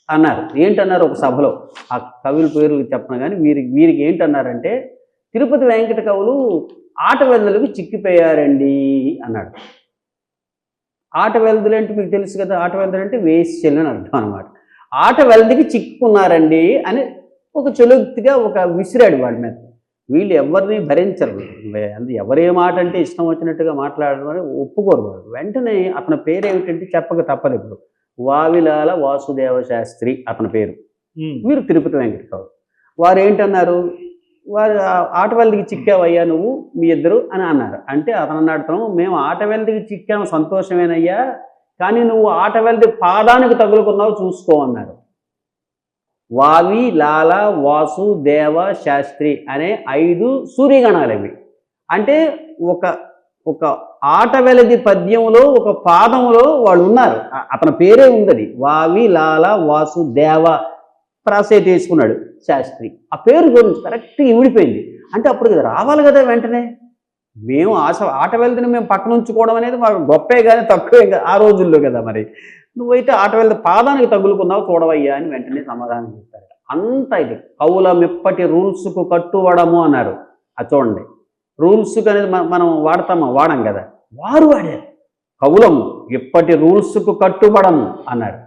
అన్నారు. ఏంటన్నారు ఒక సభలో, ఆ కవుల పేరు చెప్పను కానీ వీరికి ఏంటన్నారంటే, తిరుపతి వెంకట కవులు ఆటవెల్దలకు చిక్కిపోయారండి అన్నాడు. ఆటవెల్దులు అంటే మీకు తెలుసు కదా, ఆటవెల్దులు అంటే వేశ్యలు అని అర్థం అనమాట. ఆటవెల్దికి చిక్కుకున్నారండి అని ఒక చొలుక్తిగా ఒక విసిరాడు వాళ్ళ మీద. వీళ్ళు ఎవరిని భరించరు. ఎవరే మాట అంటే ఇష్టం వచ్చినట్టుగా మాట్లాడడం అని ఒప్పుకోరు వాళ్ళు. వెంటనే అతని పేరు ఏమిటంటే చెప్పక తప్పదు. ఇప్పుడు వావిలాల వాసుదేవ శాస్త్రి అతని పేరు. వీరు తిరుపతి వెంకట కవులు. వారు ఏంటన్నారు, వారు ఆటవెల్దికి చిక్కావయ్యా నువ్వు మీ ఇద్దరు అని అన్నారు. అంటే అతను అన్నాడు, మేము ఆటవెల్దికి చిక్కాము సంతోషమేనయ్యా, కానీ నువ్వు ఆటవెల్ది పాదానికి తగులుకున్నావు చూసుకో అన్నారు. వావి లాల వాసు దేవ శాస్త్రి అనే 5 సూర్యగణాలు ఇవి. అంటే ఒక ఆటవెలది పద్యంలో ఒక పాదంలో వాళ్ళు ఉన్నారు. అతని పేరే ఉందది. వావి లాల వాసు దేవ ప్రాసే తీసుకున్నాడు శాస్త్రి. ఆ పేరు గురించి కరెక్ట్గా ఇమిడిపోయింది. అంటే అప్పుడు కదా రావాలి కదా వెంటనే. మేము ఆటవెల్దిని మేము పక్కన ఉంచుకోవడం అనేది మాకు గొప్పే కానీ తక్కువే ఆ రోజుల్లో కదా. మరి నువ్వైతే ఆటవెల్ది పాదానికి తగులుకున్నావు చూడవయ్యా అని వెంటనే సమాధానం చెప్పారు. అంత ఇది కవుల మెప్పటి రూల్స్కు కట్టుబడము అన్నారు. అది చూడండి, రూల్స్కి అనేది మనం వాడం కదా, వారు వాడారు. కవులము ఎప్పటి రూల్స్కు కట్టుబడము అన్నారు.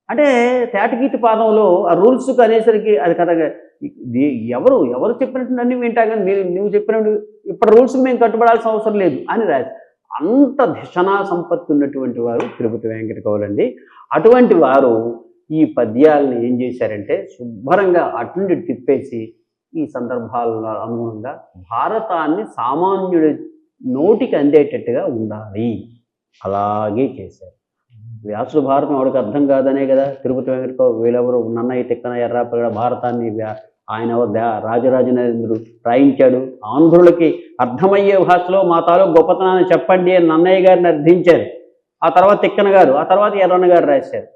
అంటే తేటగీతి పాదంలో ఆ రూల్స్కు అనేసరికి అది కదా, ఎవరు చెప్పినట్టు అన్నీ వింటా కానీ నువ్వు చెప్పినట్టు ఇప్పటి రూల్స్కి మేము కట్టుబడాల్సిన అవసరం లేదు అని రాదు. అంత ధిషణా సంపత్తి ఉన్నటువంటి వారు తిరుపతి వెంకట కవులండి. అటువంటి వారు ఈ పద్యాలను ఏం చేశారంటే శుభ్రంగా అటుండి తిప్పేసి ఈ సందర్భాల అనుగుణంగా భారతాన్ని సామాన్యుడి నోటికి అందేటట్టుగా ఉండాలి అలాగే చేశారు. వ్యాసుడు భారతం ఎవరికి అర్థం కాదనే కదా తిరుపతి వెంకట వీళ్ళెవరు నన్నయ్య తిక్కన ఎర్రాపగడ భారతాన్ని ఆయన రాజరాజనేంద్రుడు రాయించాడు. ఆంధ్రులకి అర్థమయ్యే భాషలో మా తాలూకు గొప్పతనాన్ని చెప్పండి అని నన్నయ్య గారిని అర్థించారు. ఆ తర్వాత తిక్కన గారు, ఆ తర్వాత ఎర్రన్న గారు రాశారు.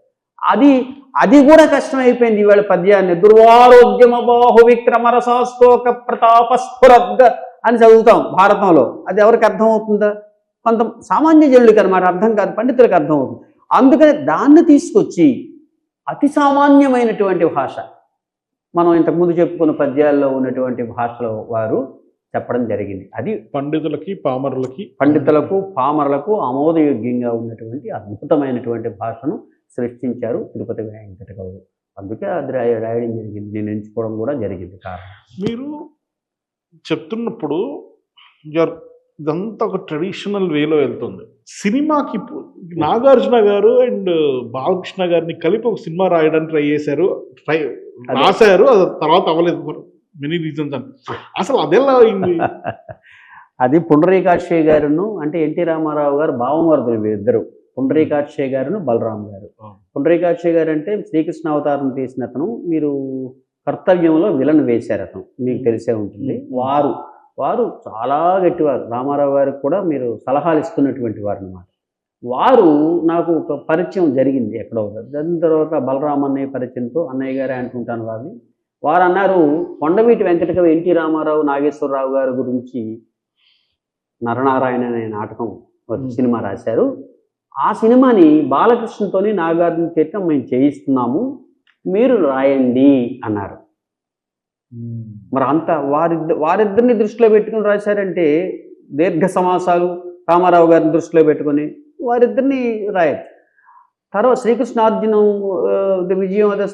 అది కూడా కష్టమైపోయింది. ఇవాళ పద్యాన్ని దుర్వారోగ్యమ బాహు విక్రమరసాస్తోక ప్రతాపస్ఫురద్గ అని చదువుతాం భారతంలో. అది ఎవరికి అర్థమవుతుందా? కొంత సామాన్య జనులకి అనమాట అర్థం కాదు, పండితులకు అర్థమవుతుంది. అందుకని దాన్ని తీసుకొచ్చి అతి సామాన్యమైనటువంటి భాష, మనం ఇంతకుముందు చెప్పుకున్న పద్యాల్లో ఉన్నటువంటి భాషలో వారు చెప్పడం జరిగింది. అది పండితులకు పామరులకు ఆమోదయోగ్యంగా ఉన్నటువంటి అద్భుతమైనటువంటి భాషను సృష్టించారు తిరుపతి వెంకట కవులు. అందుకే అది రాయడం జరిగింది, నేను ఎంచుకోవడం కూడా జరిగింది. కారణం మీరు చెప్తున్నప్పుడు ఇదంతా ఒక ట్రెడిషనల్ వేలో వెళ్తుంది. సినిమాకి నాగార్జున గారు అండ్ బాలకృష్ణ గారిని కలిపి ఒక సినిమా రాయడానికి ట్రై చేశారు, రాశారు. అది తర్వాత అవ్వలేదు, మెనీ రీజన్స్ అని. అసలు అదెలా అయింది? అది పుండరీకాక్షయ్య గారును, అంటే ఎన్టీ రామారావు గారు భావమరుదులు ఇద్దరు, పుండరీకాక్షయ్య గారును బలరాం గారు. పుండరీకాక్షయ్య గారు అంటే శ్రీకృష్ణ అవతారం తీసిన అతను. మీరు కర్తవ్యంలో విలన్ వేశారు అతను, మీకు తెలిసే ఉంటుంది. వారు చాలా గట్టివారు. రామారావు గారికి కూడా మీరు సలహాలు ఇస్తున్నటువంటి వారు అన్నమాట. వారు నాకు ఒక పరిచయం జరిగింది ఎక్కడో. దాని తర్వాత బలరాం అన్నయ్య పరిచయంతో అన్నయ్య గారే అంటుంటాను వారిని. వారు అన్నారు, కొండవీటి వెంకటకవి ఎన్టీ రామారావు నాగేశ్వరరావు గారి గురించి నరనారాయణ అనే నాటకం సినిమా రాశారు. ఆ సినిమాని బాలకృష్ణతోని నాగార్జున చేత మేము చేయిస్తున్నాము, మీరు రాయండి అన్నారు. మరి అంత వారిద్దరిని దృష్టిలో పెట్టుకుని రాశారంటే దీర్ఘ సమాసాలు రామారావు గారిని దృష్టిలో పెట్టుకొని వారిద్దరిని రాయారు. తర్వాత శ్రీకృష్ణార్జునం విజయం అదే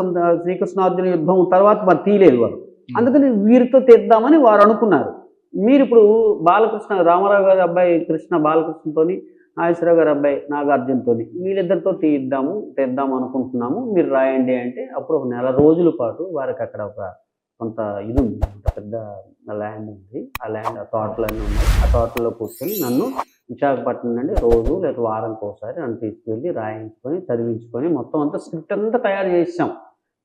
శ్రీకృష్ణార్జున యుద్ధం తర్వాత మరి తీయలేదు వారు. అందుకని వీరితో తీద్దామని వారు అనుకున్నారు. మీరు ఇప్పుడు బాలకృష్ణ రామారావు గారి అబ్బాయి కృష్ణ బాలకృష్ణతోని, నాగేశ్వరరావు గారి అబ్బాయి నాగార్జునతోని వీళ్ళిద్దరితో తెద్దాం అనుకుంటున్నాము, మీరు రాయండి అంటే అప్పుడు ఒక నెల రోజుల పాటు వారికి అక్కడ ఒక కొంత ఇది ఉంది, అంత పెద్ద ల్యాండ్ ఉంది. ఆ ల్యాండ్ ఆ తోటలన్నీ ఉన్నాయి. ఆ తోటల్లో కూర్చొని నన్ను విశాఖపట్నం నుండి రోజు లేదా వారానికి ఒకసారి నన్ను తీసుకువెళ్ళి రాయించుకొని చదివించుకొని మొత్తం అంతా స్క్రిప్ట్ అంతా తయారు చేసాం.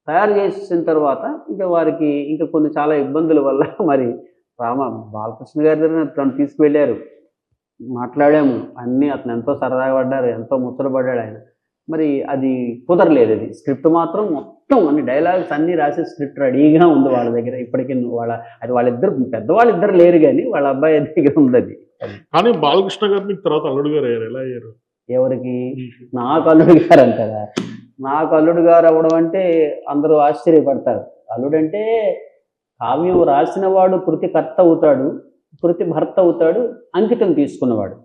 తయారు చేసిన తర్వాత ఇంకా వారికి ఇంకా కొన్ని చాలా ఇబ్బందుల వల్ల మరి బాలకృష్ణ గారి దగ్గర తను తీసుకువెళ్ళారు, మాట్లాడాము అన్నీ. అతను ఎంతో సరదాగా పడ్డారు, ఎంతో ముచ్చటపడ్డాడు ఆయన. మరి అది కుదరలేదు. అది స్క్రిప్ట్ మాత్రం మొత్తం అన్ని డైలాగ్స్ అన్నీ రాసే స్క్రిప్ట్ రెడీగా ఉంది వాళ్ళ దగ్గర ఇప్పటికీ. వాళ్ళిద్దరు పెద్దవాళ్ళిద్దరు లేరు కానీ వాళ్ళ అబ్బాయి దగ్గర ఉంది అది. కానీ బాలకృష్ణ గారు మీకు తర్వాత అల్లుడు గారు అయ్యారు, ఎలా అయ్యారు? ఎవరికి? నాకు అల్లుడు గారు అంటారా? నాకు అల్లుడు గారు అవ్వడం అంటే అందరూ ఆశ్చర్యపడతారు. అల్లుడు అంటే కావ్యం రాసిన వాడు కృతికర్త అవుతాడు, కృతి భర్త అవుతాడు, అంకితం తీసుకున్నవాడు.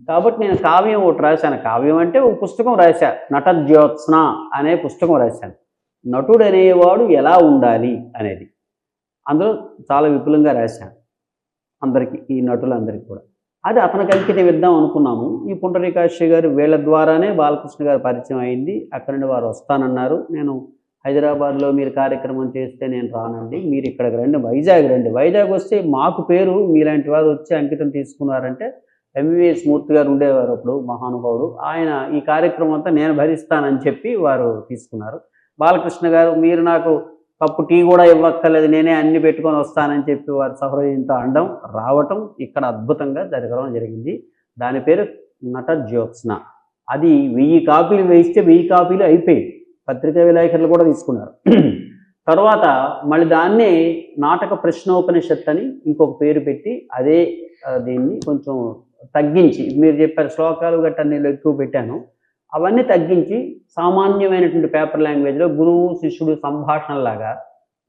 కాబట్టి నేను కావ్యం ఒకటి రాశాను. కావ్యం అంటే ఒక పుస్తకం రాశా, నటజ్యోత్స్న అనే పుస్తకం రాశాను. నటుడు అనేవాడు ఎలా ఉండాలి అనేది అందులో చాలా విపులంగా రాశాను అందరికీ, ఈ నటులందరికీ కూడా. అది అతనికి అంకితం ఇద్దాం అనుకున్నాము. ఈ పుండరీకాక్షి గారు వీళ్ళ ద్వారానే బాలకృష్ణ గారు పరిచయం అయింది. అక్కడి నుండి వారు వస్తానన్నారు. నేను హైదరాబాద్లో మీరు కార్యక్రమం చేస్తే నేను రానండి, మీరు ఇక్కడికి రండి, వైజాగ్ రండి. వైజాగ్ వస్తే మాకు పేరు మీలాంటి వారు వచ్చి అంకితం తీసుకున్నారంటే ఎంవిఎస్ మూర్తి గారు ఉండేవారు అప్పుడు, మహానుభావుడు. ఆయన ఈ కార్యక్రమం అంతా నేను భరిస్తానని చెప్పి వారు తీసుకున్నారు. బాలకృష్ణ గారు మీరు నాకు కప్పు టీ కూడా ఇవ్వక్కర్లేదు, నేనే అన్ని పెట్టుకొని వస్తానని చెప్పి వారు సహృదయంతో అనడం, రావటం, ఇక్కడ అద్భుతంగా జరగడం జరిగింది. దాని పేరు నటజ్యోత్స్న. అది 1000 కాపీలు వేయిస్తే 1000 కాపీలు అయిపోయాయి. పత్రికా విలేకరులు కూడా తీసుకున్నారు. తర్వాత మళ్ళీ దాన్నే నాటక ప్రశ్నోపనిషత్ అని ఇంకొక పేరు పెట్టి అదే దీన్ని కొంచెం తగ్గించి, మీరు చెప్పారు శ్లోకాలు గట్ట నేను ఎక్కువ పెట్టాను, అవన్నీ తగ్గించి సామాన్యమైనటువంటి పేపర్ లాంగ్వేజ్లో గురువు శిష్యుడు సంభాషణలాగా,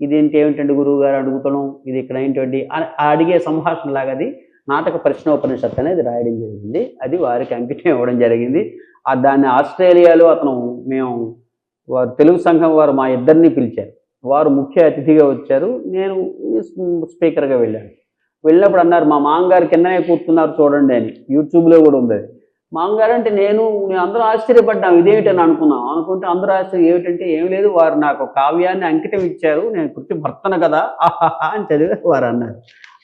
ఇదేంటి ఏమిటండి గురువు గారు అడుగుతున్నాం, ఇది ఇక్కడ ఏంటండి అడిగే సంభాషణలాగా అది నాటక ప్రశ్నోపనిషత్ అనేది రాయడం జరిగింది. అది వారికి అంకితం ఇవ్వడం జరిగింది. దాన్ని ఆస్ట్రేలియాలో మేము వారు తెలుగు సంఘం వారు మా ఇద్దరిని పిలిచారు. వారు ముఖ్య అతిథిగా వచ్చారు, నేను స్పీకర్గా వెళ్ళాను. వెళ్ళినప్పుడు అన్నారు, మా మామగారు కిందనే కూర్చున్నారు చూడండి అని. యూట్యూబ్లో కూడా ఉంది. మామగారు అంటే నేను అందరూ ఆశ్చర్యపడ్డాం, ఇదేమిటని అనుకుంటే అందరూ ఆశ్చర్యం ఏమిటంటే ఏం లేదు, వారు నాకు కావ్యాన్ని అంకితం ఇచ్చారు, నేను కృతి భర్తను కదా ఆహాహా అని చదివి వారు అన్నారు.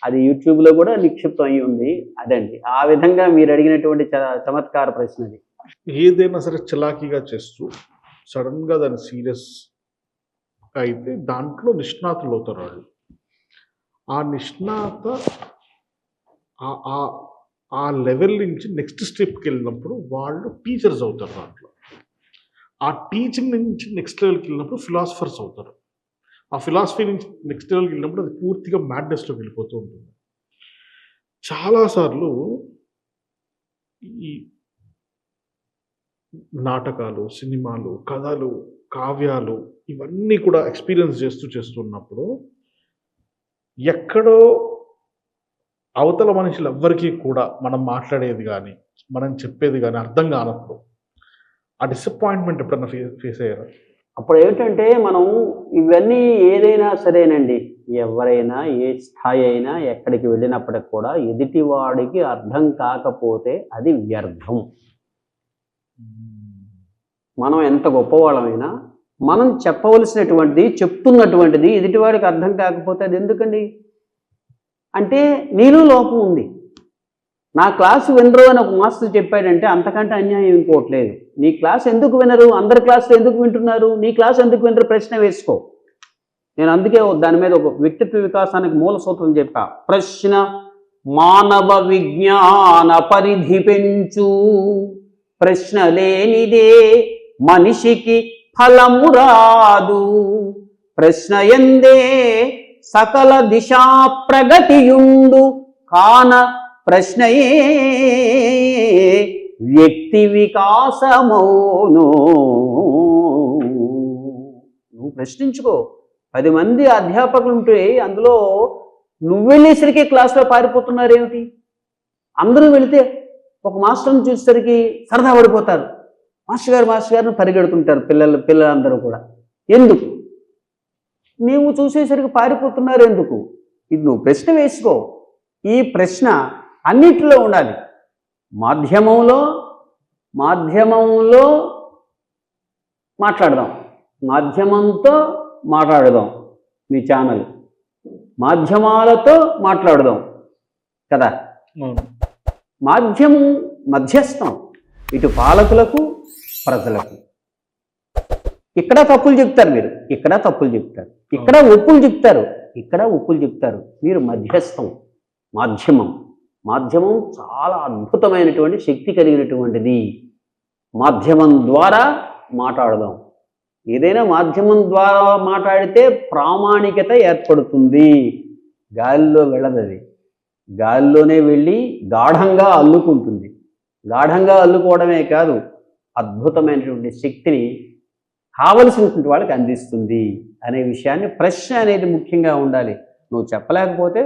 అది యూట్యూబ్లో కూడా నిక్షిప్తం అయ్యి ఉంది. అదండి ఆ విధంగా మీరు అడిగినటువంటి చమత్కార ప్రశ్న. అది ఏదైనా సరే చలాకీగా చేస్తూ సడన్గా దాన్ని సీరియస్ అయితే దాంట్లో నిష్ణాతులు అవుతారు వాళ్ళు. ఆ నిష్ణాత ఆ లెవెల్ నుంచి నెక్స్ట్ స్టెప్కి వెళ్ళినప్పుడు వాళ్ళు టీచర్స్ అవుతారు. దాంట్లో ఆ టీచింగ్ నుంచి నెక్స్ట్ లెవెల్కి వెళ్ళినప్పుడు ఫిలాసఫర్స్ అవుతారు. ఆ ఫిలాసఫీ నుంచి నెక్స్ట్ లెవెల్కి వెళ్ళినప్పుడు అది పూర్తిగా మ్యాడ్నెస్లోకి వెళ్ళిపోతూ ఉంటుంది. చాలాసార్లు ఈ నాటకాలు, సినిమాలు, కథలు, కావ్యాలు ఇవన్నీ కూడా ఎక్స్పీరియన్స్ చేస్తున్నప్పుడు ఎక్కడో అవతల మనుషులు ఎవ్వరికీ కూడా మనం మాట్లాడేది కానీ మనం చెప్పేది కానీ అర్థం కానప్పుడు ఆ డిసప్పాయింట్మెంట్ ఎప్పుడన్నా ఫేస్ అయ్యారా? అప్పుడు ఏమిటంటే మనం ఇవన్నీ ఏదైనా సరేనండి, ఎవరైనా ఏ స్థాయి అయినా ఎక్కడికి వెళ్ళినప్పటికి కూడా ఎదుటివాడికి అర్థం కాకపోతే అది వ్యర్థం. మనం ఎంత గొప్పవాళ్ళమైనా మనం చెప్తున్నటువంటిది ఎదుటివాడికి అర్థం కాకపోతే అది ఎందుకండి? అంటే నీలో లోపం ఉంది. నా క్లాసు వినరు అని ఒక మాస్టర్ చెప్పాడంటే అంతకంటే అన్యాయం ఇంకోట్లేదు. నీ క్లాస్ ఎందుకు వినరు, అందరి క్లాసులు ఎందుకు వింటున్నారు, నీ క్లాస్ ఎందుకు వినరు ప్రశ్న వేసుకో. నేను అందుకే దాని మీద ఒక వ్యక్తిత్వ వికాసానికి మూల సూత్రం చెప్పా. ప్రశ్న మానవ విజ్ఞాన పరిధి పెంచు, ప్రశ్న లేనిదే మనిషికి ఫలము రాదు, ప్రశ్న ఎందే సకల దిశా ప్రగతియుండు, కాన ప్రశ్నయే వ్యక్తి వికాసమౌను. నువ్వు ప్రశ్నించుకో. 10 మంది అధ్యాపకులు ఉంటే అందులో నువ్వు వెళ్ళేసరికి క్లాస్లో పారిపోతున్నారు ఏమిటి? అందరూ వెళితే ఒక మాస్టర్ని చూసేసరికి సరదా పడిపోతారు, మాస్టర్ గారిని పరిగెడుతుంటారు పిల్లలందరూ కూడా. ఎందుకు? నీవు చూసేసరికి పారిపోతున్నారు ఎందుకు? ఇది నువ్వు ప్రశ్న వేసుకో. ఈ ప్రశ్న అన్నిటిలో ఉండాలి. మాధ్యమంలో మాట్లాడదాం, మాధ్యమంతో మాట్లాడదాం, మీ ఛానల్ మాధ్యమాలతో మాట్లాడదాం కదా. మాధ్యమం మధ్యస్థం ఇటు పాలకులకు ప్రజలకు. ఇక్కడ తప్పులు చెప్తారు మీరు, ఇక్కడ తప్పులు చెప్తారు, ఇక్కడ ఒప్పులు చెప్తారు, ఇక్కడ ఒప్పులు చెప్తారు. మీరు మధ్యస్థం. మాధ్యమం చాలా అద్భుతమైనటువంటి శక్తి కలిగినటువంటిది. మాధ్యమం ద్వారా మాట్లాడదాం. ఏదైనా మాధ్యమం ద్వారా మాట్లాడితే ప్రామాణికత ఏర్పడుతుంది. గాలిలో వెళ్ళదు, అది గాలిలోనే వెళ్ళి గాఢంగా అల్లుకుంటుంది. గాఢంగా అల్లుకోవడమే కాదు, అద్భుతమైనటువంటి శక్తిని కావలసినటువంటి వాళ్ళకి అందిస్తుంది అనే విషయాన్ని ప్రశ్న అనేది ముఖ్యంగా ఉండాలి. నువ్వు చెప్పలేకపోతే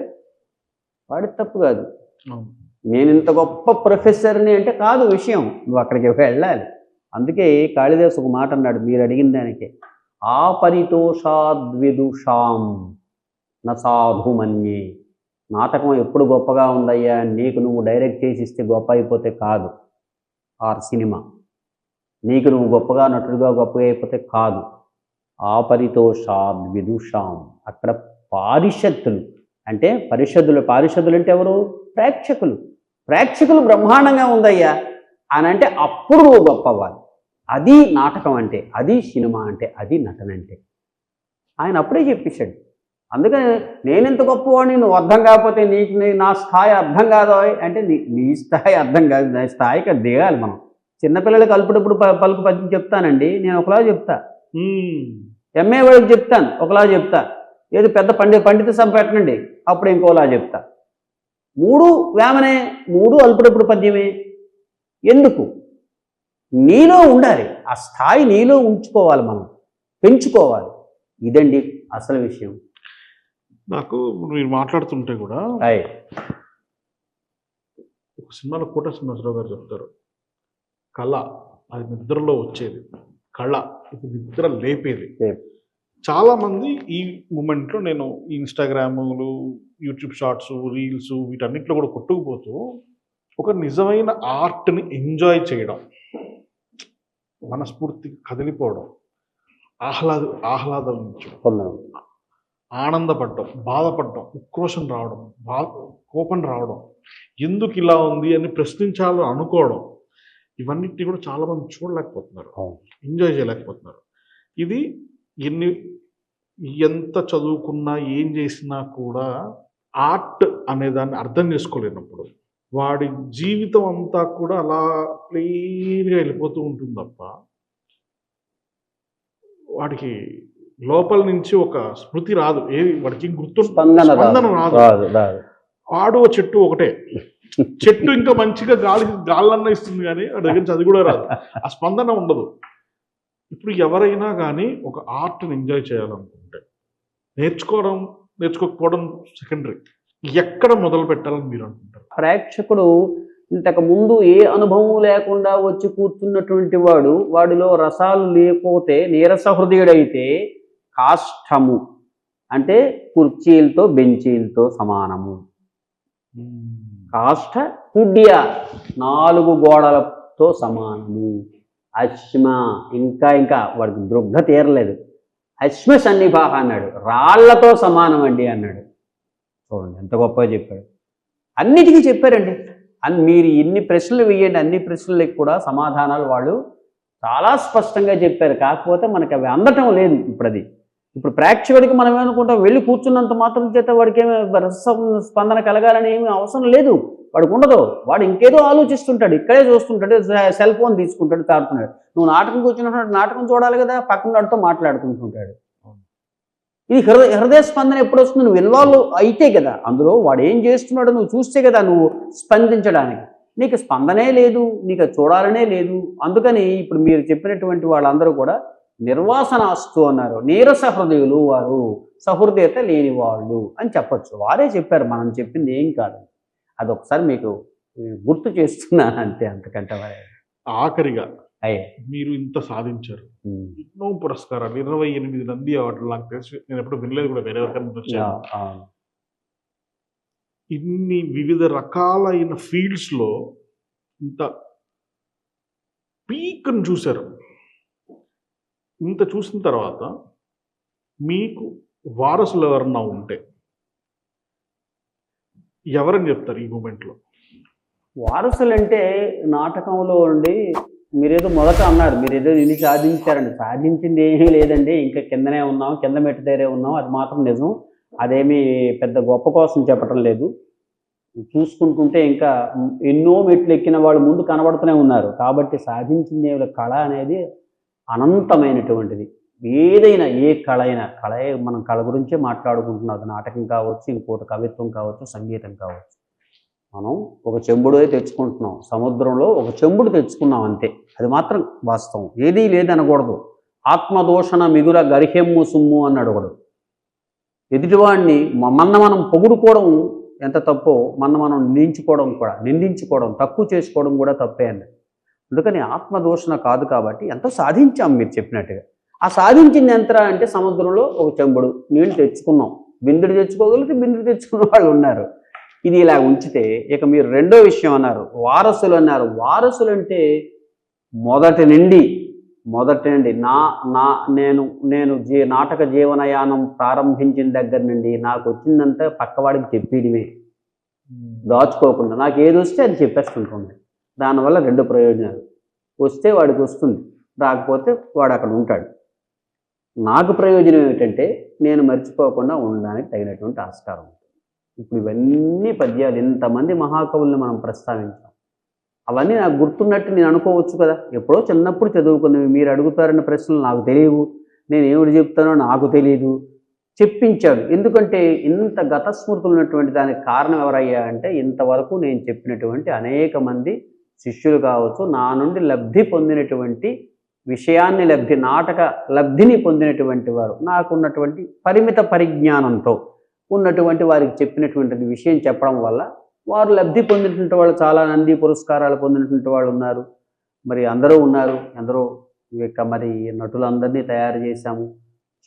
వాడి తప్పు కాదు. నేను ఇంత గొప్ప ప్రొఫెసర్ని అంటే కాదు విషయం, నువ్వు అక్కడికి వెళ్ళాలి. అందుకే కాళిదాసు ఒక మాట అన్నాడు మీరు అడిగిన దానికే, ఆపరితోషాద్విదుషాం నసాధుమన్యే. నాటకం ఎప్పుడు గొప్పగా ఉందయ్యా, నీకు నువ్వు డైరెక్ట్ చేసి ఇస్తే గొప్ప అయిపోతే కాదు. ఆర్ సినిమా నీకు నువ్వు గొప్పగా నటుడుగా గొప్పగా అయిపోతే కాదు. ఆపరితోషాద్విదుషాం. అక్కడ పారిషత్తులు అంటే పారిషదులు అంటే ఎవరు? ప్రేక్షకులు బ్రహ్మాండంగా ఉందయ్యా అని అంటే అప్పుడు నువ్వు గొప్పవ్వాలి. అది నాటకం అంటే, అది సినిమా అంటే, అది నటన అంటే. ఆయన అప్పుడే చెప్పేశాడు. అందుకని నేనెంత గొప్పవాడిని, నువ్వు అర్థం కాకపోతే నీకు నా స్థాయి అర్థం కాదు అంటే నీ స్థాయి అర్థం కాదు. నా స్థాయికి దిగాలి మనం. చిన్నపిల్లలకి అల్పుడప్పుడు పలుకు పద్యం చెప్తానండి, నేను ఒకలా చెప్తా. ఎంఏ వాడికి చెప్తాను, ఒకలా చెప్తా. ఏది పెద్ద పండిత సభ పెట్టనండి, అప్పుడు ఇంకోలా చెప్తా. 3 వేమనే, 3 అల్పుడప్పుడు పద్యమే. ఎందుకు? నీలో ఉండాలి, ఆ స్థాయి నీలో ఉంచుకోవాలి, మనం పెంచుకోవాలి. ఇదండి అసలు విషయం. నాకు మీరు మాట్లాడుతుంటే కూడా ఒక సినిమాలో కోట శ్రీనివాసరావు గారు చెప్తారు, కళ అది నిద్రలో వచ్చేది, కళ ఇది నిద్ర లేపేది. చాలా మంది ఈ మూమెంట్లో నేను ఇన్స్టాగ్రాములు, యూట్యూబ్ షార్ట్స్, రీల్స్ వీటన్నిటిలో కూడా కొట్టుకుపోతూ ఒక నిజమైన ఆర్ట్ని ఎంజాయ్ చేయడం, మనస్ఫూర్తిగా కదిలిపోవడం, ఆహ్లాదించడం, ఆనందపడడం, బాధపడడం, ఉక్రోషం రావడం, కోపం రావడం, ఎందుకు ఇలా ఉంది అని ప్రశ్నించాలని అనుకోవడం, ఇవన్నిటిని కూడా చాలామంది చూడలేకపోతున్నారు, ఎంజాయ్ చేయలేకపోతున్నారు. ఇది ఎంత చదువుకున్నా ఏం చేసినా కూడా ఆర్ట్ అనేదాన్ని అర్థం చేసుకోలేనప్పుడు వాడి జీవితం అంతా కూడా అలా ప్లెయిన్గా వెళ్ళిపోతూ ఉంటుంది తప్ప వాడికి లోపల నుంచి ఒక స్మృతి రాదు. ఏది వాడికి గుర్తు స్పందన రాదు. వాడు చెట్టు ఒకటే, చెట్టు ఇంకా మంచిగా గాలన్న ఇస్తుంది కానీ వాడి దగ్గర నుంచి అది కూడా రాదు, ఆ స్పందన ఉండదు. ఇప్పుడు ఎవరైనా కానీ ఒక ఆర్ట్ని ఎంజాయ్ చేయాలనుకుంటే నేర్చుకోకపోవడం సెకండరీ, ఎక్కడ మొదలు పెట్టాలని మీరు అనుకుంటారు? ప్రేక్షకుడు ఇంతకు ముందు ఏ అనుభవం లేకుండా వచ్చి కూర్చున్నటువంటి వాడిలో రసాలు లేకపోతే నీరస హృదయుడైతే కాష్టము అంటే కుర్చీలతో బెంచీలతో సమానము. కాష్ట కుడ్య 4 గోడలతో సమానము. అశ్మ ఇంకా వాడికి దృగ్ధ తీరలేదు. అశ్మ సన్నిభాహ అన్నాడు, రాళ్లతో సమానం అండి అన్నాడు. చూడండి ఎంత గొప్పగా చెప్పాడు. అన్నిటికీ చెప్పారండి. మీరు ఎన్ని ప్రశ్నలు వేయండి, అన్ని ప్రశ్నలకు కూడా సమాధానాలు వాళ్ళు చాలా స్పష్టంగా చెప్పారు. కాకపోతే మనకి అవి అందటం లేదు. ఇప్పుడు ప్రేక్షకుడికి మనం ఏమనుకుంటాం, వెళ్ళి కూర్చున్నంత మాత్రం చేత వాడికి ఏమి రస స్పందన కలగాలని ఏమీ అవసరం లేదు. వాడికి ఉండదు. వాడు ఇంకేదో ఆలోచిస్తుంటాడు, ఇక్కడే చూస్తుంటాడు, సెల్ ఫోన్ తీసుకుంటాడు, తాడుతున్నాడు. నువ్వు నాటకం కూర్చున్నట్టు నాటకం చూడాలి కదా, పక్కన వాడితో మాట్లాడుకుంటుంటాడు. ఇది హృదయ స్పందన ఎప్పుడు వస్తుంది? నువ్వు ఇన్వాల్వ్ అయితే కదా, అందులో వాడు ఏం చేస్తున్నాడో నువ్వు చూస్తే కదా నువ్వు స్పందించడానికి. నీకు స్పందనే లేదు, నీకు చూడాలనే లేదు. అందుకని ఇప్పుడు మీరు చెప్పినటువంటి వాళ్ళందరూ కూడా నిర్వాసనాస్తు అన్నారు. నీరస హృదయులు వారు, సహృదయత లేని వాళ్ళు అని చెప్పచ్చు. వారే చెప్పారు, మనం చెప్పింది ఏం కాదు. అదొకసారి మీకు గుర్తు చేస్తున్నాను అంతే, అంతకంటే ఆఖరిగా మీరు ఇంత సాధించారు, ఎన్నో పురస్కారాలు, 28 నంది అవార్డులు. నాకు తెలిసి నేను ఎప్పుడు వినలేదు కూడా వేరే ఎవరికైనా వచ్చాను. ఇన్ని వివిధ రకాలైన ఫీల్డ్స్లో ఇంత పీక్ను చూశారు. ఇంత చూసిన తర్వాత మీకు వారసులు ఎవరన్నా ఉంటే ఎవరని చెప్తారు ఈ మూమెంట్లో? వారసులంటే నాటకంలో ఉండి మీరేదో మొదట అన్నారు, మీరేదో ఇన్ని సాధించారండి. సాధించింది ఏమీ లేదండి, ఇంకా కిందనే ఉన్నాం, కింద మెట్టు దగ్గరే ఉన్నాం, అది మాత్రం నిజం. అదేమీ పెద్ద గొప్ప కోసం చెప్పటం లేదు. చూసుకుంటుంటే ఇంకా ఎన్నో మెట్లు ఎక్కిన వాళ్ళు ముందు కనబడుతూనే ఉన్నారు. కాబట్టి సాధించింది కళ అనేది అనంతమైనటువంటిది. ఏదైనా ఏ కళ అయినా, మనం కళ గురించే మాట్లాడుకుంటున్నాం. అది నాటకం కావచ్చు, ఇంకోటి కవిత్వం కావచ్చు, సంగీతం కావచ్చు. మనం ఒక చెంబుడే తెచ్చుకుంటున్నాం, సముద్రంలో ఒక చెంబుడు తెచ్చుకున్నాం అంతే. అది మాత్రం వాస్తవం, ఏదీ లేదనకూడదు. ఆత్మదోషణ మిగుర గర్హ్యమ్ము సుమ్ము అన్నాడు ఒకడు. ఎదుటివాడిని మనం పొగుడుకోవడం ఎంత తప్పో మనం నిందించుకోవడం తక్కువ చేసుకోవడం కూడా తప్పే అండి. అందుకని ఆత్మదోషణ కాదు. కాబట్టి ఎంతో సాధించాం మీరు చెప్పినట్టుగా. ఆ సాధించింది ఎంతరా అంటే సముద్రంలో ఒక చెంబుడు నీళ్ళు తెచ్చుకున్నాం. బిందుడు తెచ్చుకోగలిగితే బిందుడు తెచ్చుకున్న వాళ్ళు ఉన్నారు. ఇది ఇలా ఉంచితే ఇక మీరు రెండో విషయం అన్నారు, వారసులు అన్నారు. వారసులు అంటే మొదటి నుండి నేను నాటక జీవనయానం ప్రారంభించిన దగ్గర నుండి నాకు వచ్చిందంతా పక్కవాడికి చెప్పేయడమే, దాచుకోకుండా. నాకు ఏది వస్తే అది చెప్పేస్తుంటుంది. దానివల్ల రెండు ప్రయోజనాలు, వస్తే వాడికి వస్తుంది, రాకపోతే వాడు అక్కడ ఉంటాడు. నాకు ప్రయోజనం ఏమిటంటే నేను మర్చిపోకుండా ఉండడానికి తగినటువంటి ఆస్కారం ఉంటుంది. ఇప్పుడు ఇవన్నీ పద్యాలు, ఇంతమంది మహాకవుల్ని మనం ప్రస్తావించాం. అవన్నీ నాకు గుర్తున్నట్టు నేను అనుకోవచ్చు కదా. ఎప్పుడో చిన్నప్పుడు చదువుకున్నవి. మీరు అడుగుతారన్న ప్రశ్నలు నాకు తెలియవు, నేను ఏమిటి చెప్తానో నాకు తెలియదు. చెప్పించాడు. ఎందుకంటే ఇంత గతస్మృతులు ఉన్నటువంటి దానికి కారణం ఎవరయ్యా అంటే, ఇంతవరకు నేను చెప్పినటువంటి అనేక మంది శిష్యులు కావచ్చు, నా నుండి లబ్ధి పొందినటువంటి విషయాన్ని నాటక లబ్ధిని పొందినటువంటి వారు, నాకున్నటువంటి పరిమిత పరిజ్ఞానంతో ఉన్నటువంటి వారికి చెప్పినటువంటి విషయం చెప్పడం వల్ల వారు లబ్ధి పొందినటువంటి వాళ్ళు, చాలా నంది పురస్కారాలు పొందినటువంటి వాళ్ళు ఉన్నారు. మరి అందరూ ఉన్నారు. ఎందరో ఇక మరి నటులందరినీ తయారు చేశాము,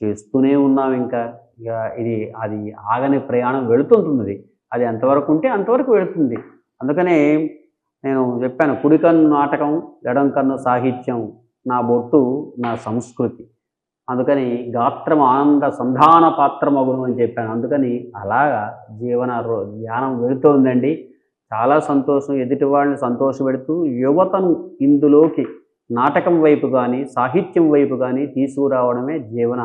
చేస్తూనే ఉన్నాం. ఇంకా అది ఆగని ప్రయాణం వెళుతుంటున్నది. అది ఎంతవరకు ఉంటే అంతవరకు వెళుతుంది. అందుకనే నేను చెప్పాను, కుడి కన్ను నాటకం, ఎడం కన్ను సాహిత్యం, నా బొట్టు నా సంస్కృతి. అందుకని గాత్రం ఆనంద సంధాన పాత్రమగును అని చెప్పాను. అందుకని అలాగా ధ్యానం వెళుతోందండి. చాలా సంతోషం. ఎదుటి వాళ్ళని సంతోషపెడుతూ యువతను ఇందులోకి నాటకం వైపు కానీ సాహిత్యం వైపు కానీ తీసుకురావడమే జీవన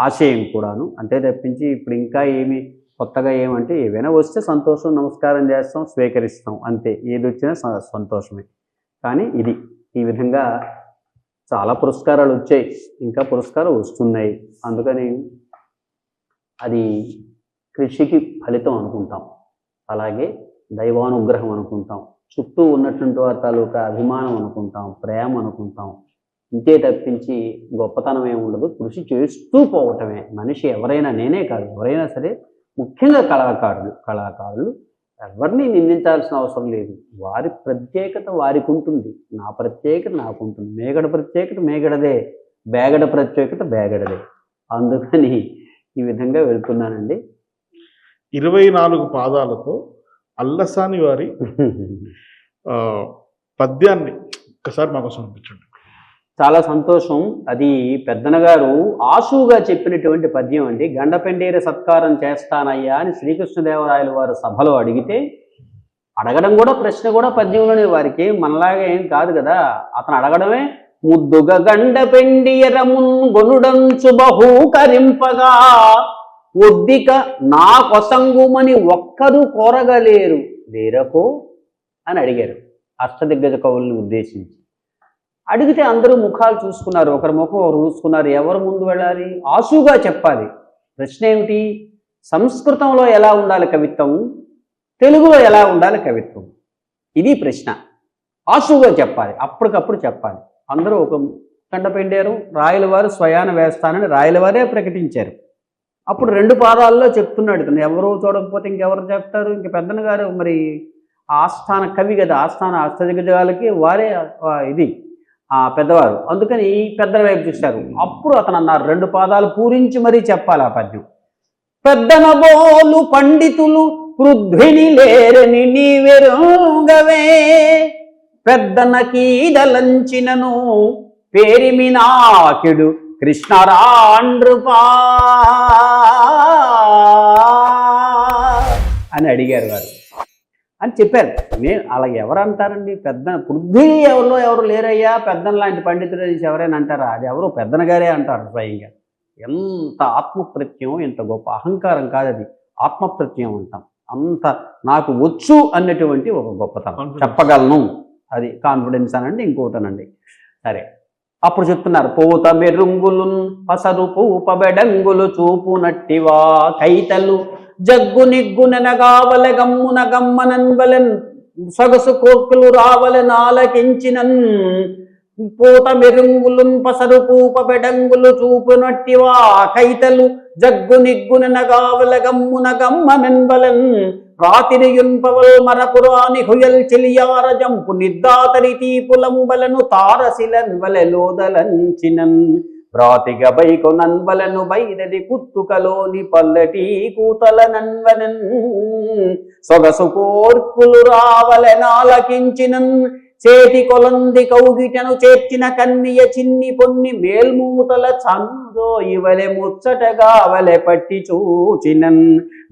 ఆశయం కూడాను. అంతే తప్పించి ఇప్పుడు ఇంకా ఏమి కొత్తగా ఏమంటే, ఏవైనా వస్తే సంతోషం, నమస్కారం చేస్తాం, స్వీకరిస్తాం, అంతే. ఏది వచ్చినా సంతోషమే. కానీ ఈ విధంగా చాలా పురస్కారాలు వచ్చాయి, ఇంకా పురస్కారాలు వస్తున్నాయి. అందుకని అది కృషికి ఫలితం అనుకుంటాం, అలాగే దైవానుగ్రహం అనుకుంటాం, చుట్టూ ఉన్నటువంటి వారి తాలూకా అభిమానం అనుకుంటాం, ప్రేమ అనుకుంటాం. ఇంతే తప్పించి గొప్పతనం ఏమి ఉండదు. కృషి చేస్తూ పోవటమే. మనిషి ఎవరైనా, నేనే కాదు, ఎవరైనా సరే, ముఖ్యంగా కళాకారులు ఎవరిని నిందించాల్సిన అవసరం లేదు. వారి ప్రత్యేకత వారికి ఉంటుంది, నా ప్రత్యేకత నాకు ఉంటుంది. మేగడ ప్రత్యేకత మేగడదే, బేగడ ప్రత్యేకత బేగడదే. అందుకని ఈ విధంగా వెళ్తున్నానండి. 24 పాదాలతో అల్లసాని వారి పద్యాన్ని ఒక్కసారి మాకు పంపించండి. చాలా సంతోషం. అది పెద్దనగారు ఆశువుగా చెప్పినటువంటి పద్యం అండి. గండపెండేర సత్కారం చేస్తానయ్యా అని శ్రీకృష్ణదేవరాయలు వారు సభలో అడిగితే, అడగడం కూడా ప్రశ్న కూడా పద్యంలోనే. వారికి మనలాగా ఏం కాదు కదా. అతను అడగడమే, ముద్దుగా గండపెండియరమున్ గొనుడంచు బహూకరింపగా ఒద్దిక నా కొసంగుమని ఒక్కరు కోరగలేరు వేరకో అని అడిగారు అష్టదిగ్గజ కవుల్ని ఉద్దేశించి. అడిగితే అందరూ ముఖాలు చూసుకున్నారు, ఒకరి ముఖం ఒకరు చూసుకున్నారు. ఎవరు ముందు వెళ్ళాలి? ఆశువుగా చెప్పాలి. ప్రశ్న ఏమిటి? సంస్కృతంలో ఎలా ఉండాలి కవిత్వం, తెలుగులో ఎలా ఉండాలి కవిత్వం? ఇది ప్రశ్న. ఆశువుగా చెప్పాలి, అప్పటికప్పుడు చెప్పాలి. అందరూ ఒక గండపెండారు. రాయలవారు స్వయాన వేస్తానని రాయలవారే ప్రకటించారు. అప్పుడు 2 పాదాల్లో చెప్తున్నాడు ఇతను. ఎవరో చూడకపోతే ఇంకెవరు చెప్తారు? ఇంక పెద్దన గారు మరి ఆస్థాన కవి కదా, ఆస్థాన అష్టదిగ్గజాలకి వారే పెద్దవారు. అందుకని పెద్దల వైపు చూశారు. అప్పుడు అతను అన్నారు, 2 పాదాలు పూరించి మరీ చెప్పాలి ఆ పద్యం. పెద్దనబోలు పండితులు పృథ్విని లేరని నీవెరుంగవే పెద్దనకీదలంచినను పేరిమినాకిడు కృష్ణరాండ్రుపా అని అడిగారు వారు అని చెప్పారు. నేను అలా ఎవరు అంటారండి? పెద్ద పృథ్వీ ఎవరు లేరయ్యా పెద్దన లాంటి పండితుడు ఎవరైనా అంటారా? అది ఎవరు పెద్దన గారే అంటారు స్వయంగా. ఎంత ఆత్మప్రత్యయం, ఎంత గొప్ప అహంకారం కాదు అది, ఆత్మప్రత్యయం అంటాం. అంత నాకు వచ్చు అన్నటువంటి ఒక గొప్పతనం, చెప్పగలను, అది కాన్ఫిడెన్స్ అనండి, ఇంకోటనండి. సరే, అప్పుడు చెప్తున్నారు, పూత మెరుంగులు పసరు పూపబెడంగులు చూపునట్టివా కైతలు జగ్గు నిగ్గునెనగావలె గమ్మున గమ్మనన్వలెన్ సొగసు కోర్కులు రావలె నాలకించినన్ పూత మెరుంగులున్ పసరు పూపబెడంగులు చూపునట్టివా కైతలు జగ్గు నిగ్గునెనగావలె గమ్మున గమ్మనన్వలెన్ రాతిరియున్పవల్ మరపురాని హుయల్ చెలియార జంపు నిర్దాతరి తీపులంబలను తారసిలన్ వలెలోదలంచినన్ ప్రాతిగ బైకు నన్వలను బైదది కుత్తుకలోని పల్లటి కూతల నన్వనన్ సొగసు కోర్కులు రావలె నాలకించినన్ చేతి కొలంది కౌగిటను చేర్చిన కన్నియ చిన్ని పొన్ని మేల్మూతల చందో ఇవలె ముచ్చటగా వలె పట్టి చూచినన్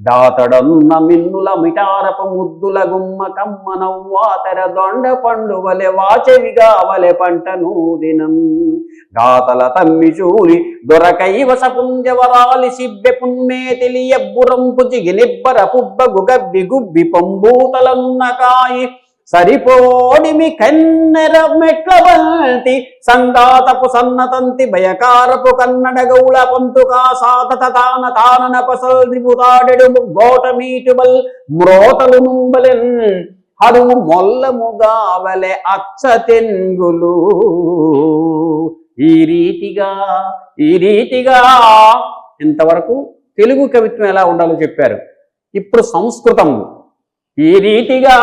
దాతడన్న మిన్నుల మిటారప ముద్దుల గుమ్మ కమ్మ నవ్వాతెర దొండ పండు వలె వాచెవిగా వలె పంటను దినం గాతల తమ్మి చూరి దొరకైవ సపుంజవరాలి సిబ్బె పున్మే తెలియబ్బురంపు జిగినిబ్బర పుబ్బ గుగబ్బి గుబ్బి పంబూతలన్న కాయి సరిపోడిమి కన్నెర మెట్ల వంటి సంగాతపు సన్నతంతి భయకారపు కన్నడ గౌళ పంతుకా సాతత తాన తానన పసల్ దిబుతాడెడు గోట మీటుబల్ మ్రోతలు నుంబలెన్ హరువు మొల్లముగావలె అచ్చ తెంగులు. ఈ రీతిగా ఇంతవరకు తెలుగు కవిత్వం ఎలా ఉండాలో చెప్పారు. ఇప్పుడు సంస్కృతం. ఈ రీతిగా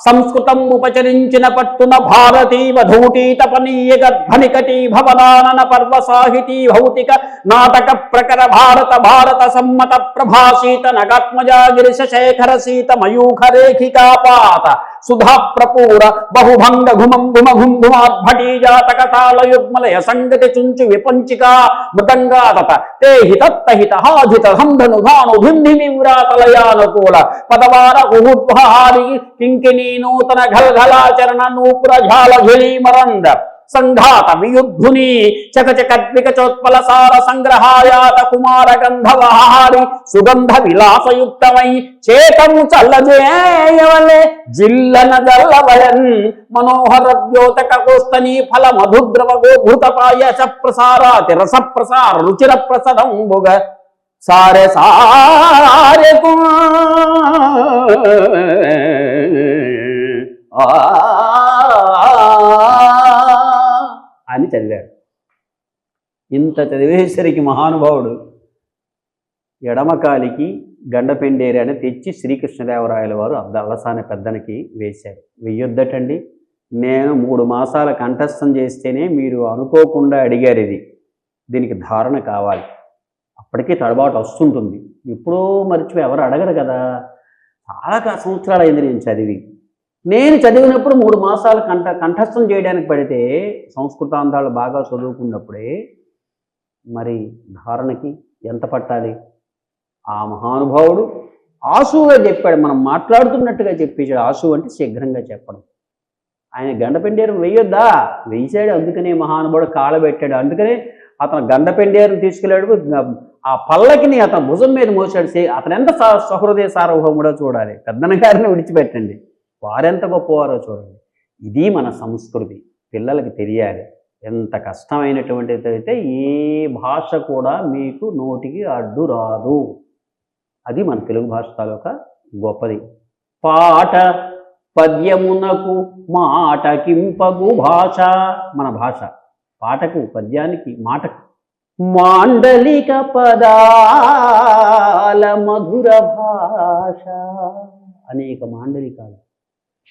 సంస్కృతం ఉపచరించిన పట్టున భారతీ వధూటీ తపనీయ గర్భనికటీ భవనానన పర్వ సాహితీ భౌతిక నాటక ప్రకర భారత సమ్మత ప్రభాసీత నగాత్మజాగిరిశ శేఖర సీత మయూఖ రేఖికాపాత సుధా ప్రపూర బహుభంగ ఘుమం ఘుమఘుంఘుమార్భటీజాతక తాళయుగ్మలయ సంగతి చుంచు విపంచిక మృదంగాతత తే హితత్తహిత హాధిత హంధను ధాను భింధి వివ్రాతలయానుకూల పదవార ఉహుద్వహారి కింకినీ నూతన ఘల్ఘలాచరణ నూపుర ఝాల ఝులీమరంద సంఘాత వియుద్ధుని చకచకద్విక చోత్పల సార సంగ్రహాయాత కుమార గంధవహారి సుగంధ విలాసయుక్తమై చేతము చల్లజేయవలె జిల్లన జల్లవలెన్ మనోహర ద్యోతక కోస్తనీ ఫల మధుద్రవ గోభూత పాయస ప్రసారాతి రస ప్రసార రుచిర ప్రసదంబుగ సారె సారెకు అని చదివాడు. ఇంత చదివేసరికి మహానుభావుడు ఎడమకాలికి గండపెండేరి అని తెచ్చి శ్రీకృష్ణదేవరాయల వారు అల్లసాని పెద్దనికి వేశారు. వెయ్యొద్దటండి, నేను 3 మాసాల కంఠస్థం చేస్తేనే మీరు అనుకోకుండా అడిగారు. దీనికి ధారణ కావాలి, అప్పటికీ తడబాటు వస్తుంటుంది. ఎప్పుడో మర్చిపోయి ఎవరు అడగరు కదా. చాలా సంవత్సరాలు అయింది నేను చదివినప్పుడు 3 మాసాలు కంఠస్థం చేయడానికి పడితే సంస్కృతాంధ్రాలు బాగా చదువుకున్నప్పుడే మరి ధారణకి ఎంత పట్టాలి? ఆ మహానుభావుడు ఆసుగా చెప్పాడు, మనం మాట్లాడుతున్నట్టుగా చెప్పించాడు. ఆసు అంటే శీఘ్రంగా చెప్పడం. ఆయన గండపెండేరు వేయొద్దా? వేసాడు. అందుకనే మహానుభావుడు కాళ్ళబెట్టాడు. అందుకనే అతను గండపెండేరుని తీసుకెళ్ళాడు. ఆ పల్లకిని అతను భుజం మీద మోసాడు. అతను ఎంత సహృదయ సార్వభౌముడో చూడాలి. పెద్దన గారిని విడిచిపెట్టండి, వారెంత గొప్పవారో చూడండి. ఇది మన సంస్కృతి, పిల్లలకి తెలియాలి. ఎంత కష్టమైనటువంటిది అయితే ఏ భాష కూడా మీకు నోటికి అడ్డు రాదు. అది మన తెలుగు భాష తాలూకా గొప్పది. పాట పద్యమునకు మాటకింపగు భాష మన భాష. పాటకు, పద్యానికి, మాటకు మాండలిక పదాల మధుర భాష. అనేక మాండలికాలు,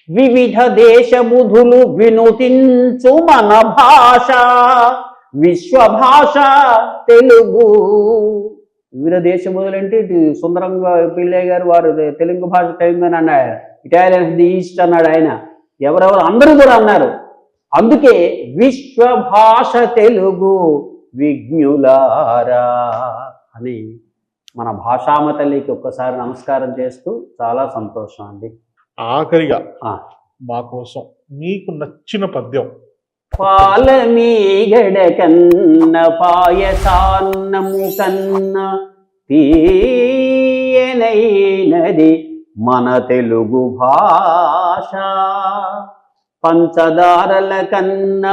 వివిధ దేశబుధులు వినుతించు మన భాష. విశ్వభాష తెలుగు, వివిధ దేశములంటే ఇటు సుందరంగా పిల్లయ్య గారు వారు తెలుగు భాష టైందని అన్నాడు, ఇటాలియన్ ది ఈస్ట్ అన్నాడు ఆయన, ఎవరెవరు అందరూ కూడా అన్నారు. అందుకే విశ్వభాష తెలుగు విజ్ఞులారా అని మన భాషామ తల్లికి ఒక్కసారి నమస్కారం చేస్తూ చాలా సంతోషం అండి. ఆఖరిగా ఆ, మా కోసం మీకు నచ్చిన పద్యం. పాలమీగడ కన్న పాయసాన్నము కన్న తీయనైనది మన తెలుగు భాష, పంచదారల కన్న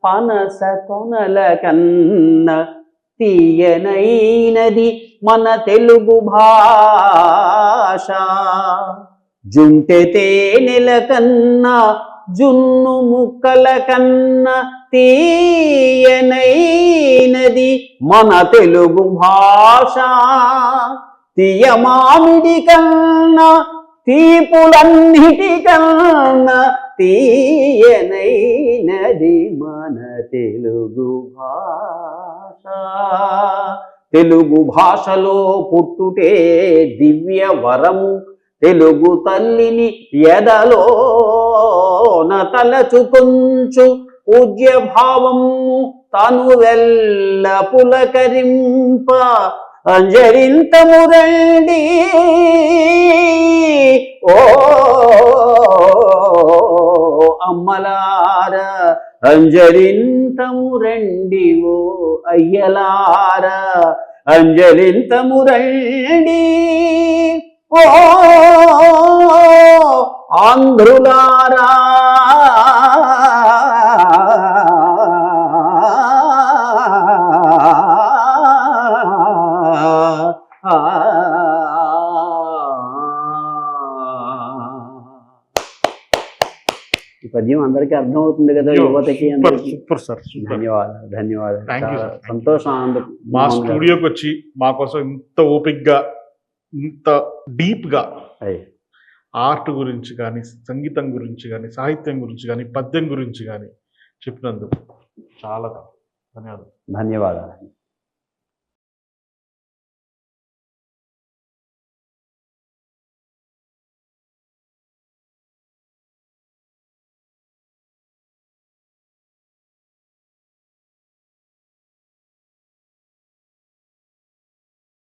పనస కొనల కన్న తీయనైనది మన తెలుగు భాష, జుంటె తేనెల కన్నా జున్ను ముక్కల కన్న తీయనైనది మన తెలుగు భాష, తీయ మామిడి కన్నా తీపులన్నిటికన్నా తీయనైనది మన తెలుగు భాష. తెలుగు భాషలో పుట్టుటే దివ్య వరము, తెలుగు తల్లిని ఎదలోన తలచుకొంచు పూజ్య భావము తను వెల్ల పులకరింప, అంజరింతము రండి ఓ అమ్మలారా, అంజరింతము రండి ఓ అయ్యలారా, అంజరింతము రండి ఓ ఆంధ్రులారా. ఈ పద్యం అందరికీ అర్థమవుతుంది కదా, యువతకి అందరికీ. Super sir, super. ధన్యవాదాలు, ధన్యవాదాలు. Thank you, చాలా sir. సంతోషం ఆనందం. మా స్టూడియోకి వచ్చి మా కోసం ఇంత ఓపిక్గా ఇంత డీప్గా అయ్యి. ఆర్ట్ గురించి కానీ, సంగీతం గురించి కానీ, సాహిత్యం గురించి కానీ, పద్యం గురించి కానీ చెప్పినందుకు చాలా ధన్యవాదాలు. ధన్యవాదాలు.